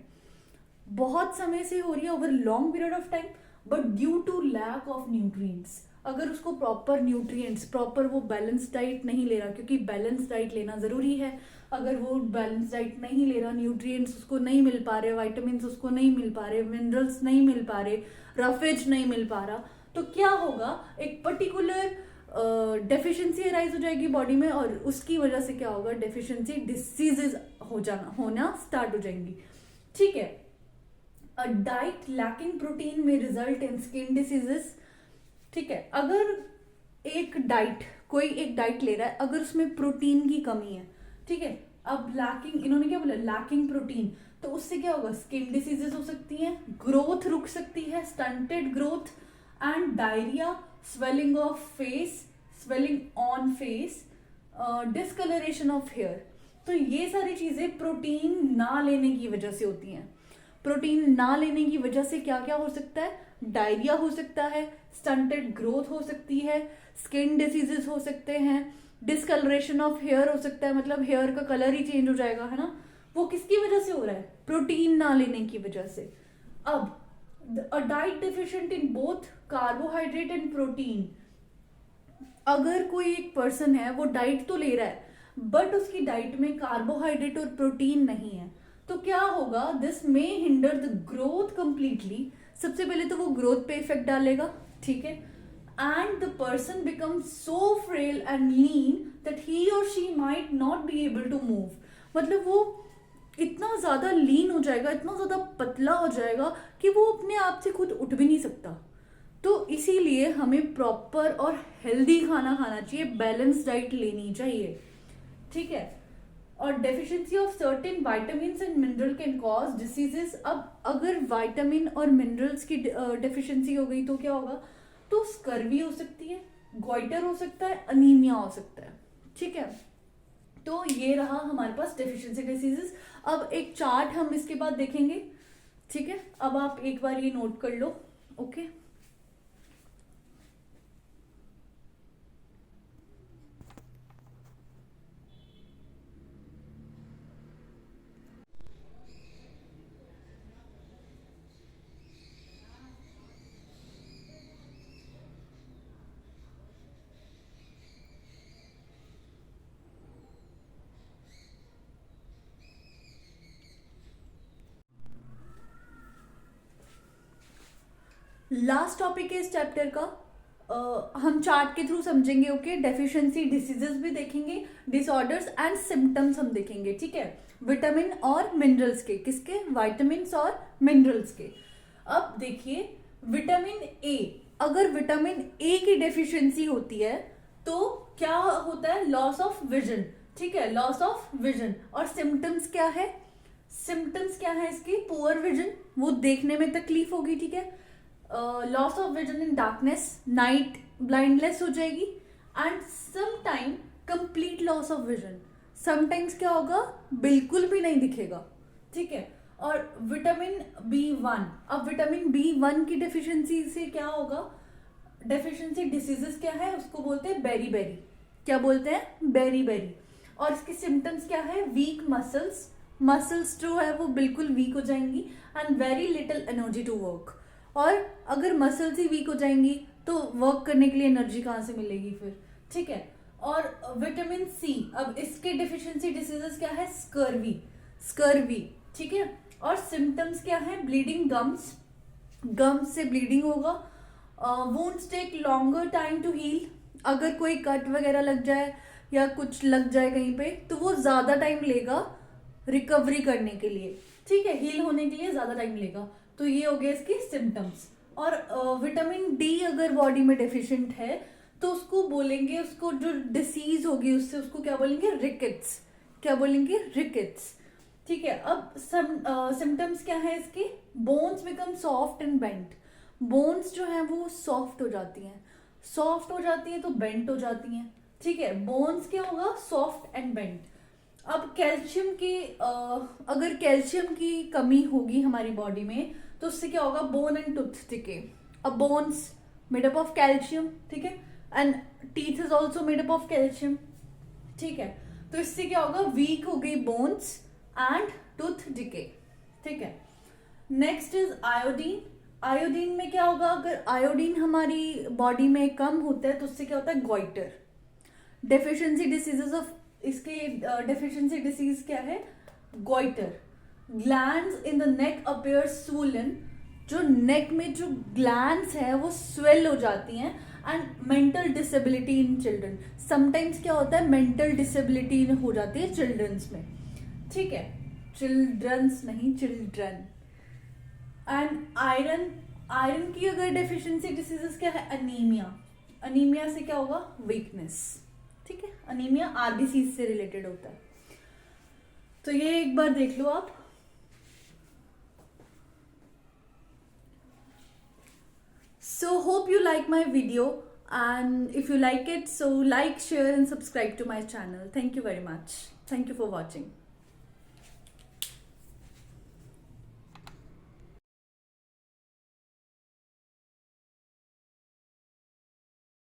S1: बहुत समय से हो रही है, over a long period of time, but due to lack of nutrients, अगर उसको प्रॉपर न्यूट्रिएंट्स, प्रॉपर वो बैलेंस डाइट नहीं ले रहा, क्योंकि बैलेंस डाइट लेना जरूरी है, अगर वो बैलेंस डाइट नहीं ले रहा, न्यूट्रिएंट्स उसको नहीं मिल पा रहे, वाइटामिन उसको नहीं मिल पा रहे, मिनरल्स नहीं मिल पा रहे, रफेज नहीं मिल पा रहा, तो क्या होगा? एक पर्टिकुलर डेफिशिएंसी अराइज हो जाएगी बॉडी में, और उसकी वजह से क्या होगा? डेफिशिएंसी डिसीजेज होना स्टार्ट हो जाएंगी, ठीक है। अ डाइट लैकिंग प्रोटीन में रिजल्ट इन स्किन डिसीजेस, ठीक है। अगर कोई एक डाइट ले रहा है, अगर उसमें प्रोटीन की कमी है, ठीक है, अब लैकिंग, इन्होंने क्या बोला? लैकिंग प्रोटीन, तो उससे क्या होगा? स्किन डिसीजेस हो सकती हैं, ग्रोथ रुक सकती है, stunted growth and diarrhoea, swelling of face, swelling on face, discolouration of hair. तो ये सारी चीजें प्रोटीन ना लेने की वजह से होती हैं। प्रोटीन ना लेने की वजह से क्या क्या हो सकता है? डायरिया हो सकता है, स्टंटेड ग्रोथ हो सकती है, स्किन डिसीजेस हो सकते हैं, डिसकलरेशन ऑफ हेयर हो सकता है, मतलब हेयर का कलर ही चेंज हो जाएगा, है ना। वो किसकी वजह से हो रहा है? प्रोटीन ना लेने की वजह से। अब a diet deficient in both carbohydrate and protein, अगर कोई एक पर्सन है वो डाइट तो ले रहा है बट उसकी डाइट में कार्बोहाइड्रेट और प्रोटीन नहीं है, तो क्या होगा? This may hinder the growth completely. सबसे पहले तो वो ग्रोथ पे इफेक्ट डालेगा, ठीक है। And the person becomes so frail and lean that he और she might not be able to move, मतलब वो इतना ज्यादा लीन हो जाएगा, इतना ज्यादा पतला हो जाएगा कि वो अपने आप से खुद उठ भी नहीं सकता। तो इसीलिए हमें प्रॉपर और हेल्दी खाना खाना चाहिए, बैलेंस डाइट लेनी चाहिए, ठीक है। और deficiency of certain vitamins and mineral can cause diseases. अब अगर विटामिन और मिनरल्स की डेफिशिएंसी हो गई तो क्या होगा? तो स्कर्वी हो सकती है, गोइटर हो सकता है, अनीमिया हो सकता है, ठीक है। तो ये रहा हमारे पास डेफिशिएंसी डिसीजेस। अब एक चार्ट हम इसके बाद देखेंगे, ठीक है। अब आप एक बार ये नोट कर लो, ओके। लास्ट टॉपिक है इस चैप्टर का, हम चार्ट के थ्रू समझेंगे। ओके, डेफिशिएंसी डिसीजेस भी देखेंगे, डिसऑर्डर्स एंड सिम्टम्स हम देखेंगे। ठीक है, विटामिन और मिनरल्स के, किसके, विटामिन और मिनरल्स के। अब देखिए विटामिन ए, अगर विटामिन ए की डेफिशिएंसी होती है तो क्या होता है, लॉस ऑफ विजन। ठीक है, लॉस ऑफ विजन। और सिम्टम्स क्या है, सिम्टम्स क्या है इसकी, पुअर विजन, वो देखने में तकलीफ होगी। ठीक है, loss of vision in darkness, night blindness हो जाएगी, and sometime complete loss of vision. Sometimes क्या होगा, बिल्कुल भी नहीं दिखेगा। ठीक है, और विटामिन B1, अब विटामिन B1 की डेफिशिएंसी से क्या होगा, डेफिशिएंसी डिसीजेस क्या है, उसको बोलते हैं बेरी बेरी। क्या बोलते हैं, बेरी बेरी। और इसके सिम्टम्स क्या है, वीक मसल्स, मसल्स जो है वो बिल्कुल वीक हो जाएंगी, and very little energy to work. और अगर मसल्स ही वीक हो जाएंगी तो वर्क करने के लिए एनर्जी कहाँ से मिलेगी फिर। ठीक है, और विटामिन सी, अब इसके डेफिशिएंसी डिसीजेस क्या है, स्कर्वी, स्कर्वी। ठीक है, और सिम्टम्स क्या है, ब्लीडिंग गम्स, गम्स से ब्लीडिंग होगा, wounds take longer time to heal, अगर कोई कट वगैरह लग जाए या कुछ लग जाए कहीं पे तो वो ज्यादा टाइम लेगा रिकवरी करने के लिए। ठीक है, हील होने के लिए ज्यादा टाइम लेगा। तो ये हो गया इसकी सिम्टम्स। और विटामिन डी अगर बॉडी में डेफिशिएंट है तो उसको बोलेंगे, उसको जो डिसीज होगी उससे उसको क्या बोलेंगे, रिकेट्स। क्या बोलेंगे, रिकेट्स। ठीक है, अब सिम्टम्स क्या है इसके, bones become soft and bent, bones जो है वो सॉफ्ट हो जाती हैं, सॉफ्ट हो जाती हैं तो बेंट हो जाती हैं। ठीक है, बोन्स क्या होगा, सॉफ्ट एंड बेंट। अब कैल्शियम की अगर कैल्शियम की कमी होगी हमारी बॉडी में तो उससे क्या होगा, बोन एंड टूथ डिके। अब bones made up of calcium, ठीक है, and teeth is also made up of calcium. ठीक है, तो इससे क्या होगा, वीक हो गई बोन्स एंड टूथ डिके। ठीक है, नेक्स्ट इज आयोडीन। आयोडीन में क्या होगा, अगर आयोडीन हमारी बॉडी में कम होता है तो उससे क्या होता है, गोइटर। डेफिशिएंसी डिसीजेस ऑफ, इसके डेफिशिएंसी डिसीज क्या है, goitre. Glands in the neck appear swollen, जो नेक में जो ग्लैंड्स है वो स्वेल हो जाती हैं। And mental disability in children, sometimes क्या होता है, मेंटल डिसेबिलिटी हो जाती है चिल्ड्रंस में। ठीक है, चिल्ड्रंस नहीं, चिल्ड्रन। एंड आयरन, आयरन की अगर डेफिशिएंसी डिसीजेस क्या है, अनीमिया। अनीमिया से क्या होगा, वीकनेस। ठीक है, अनीमिया आरबीसी से रिलेटेड होता है। तो ये एक बार देख लो आप। So hope you like my video, and if you like it, so like, share and subscribe to my channel. Thank you very much. Thank you for watching.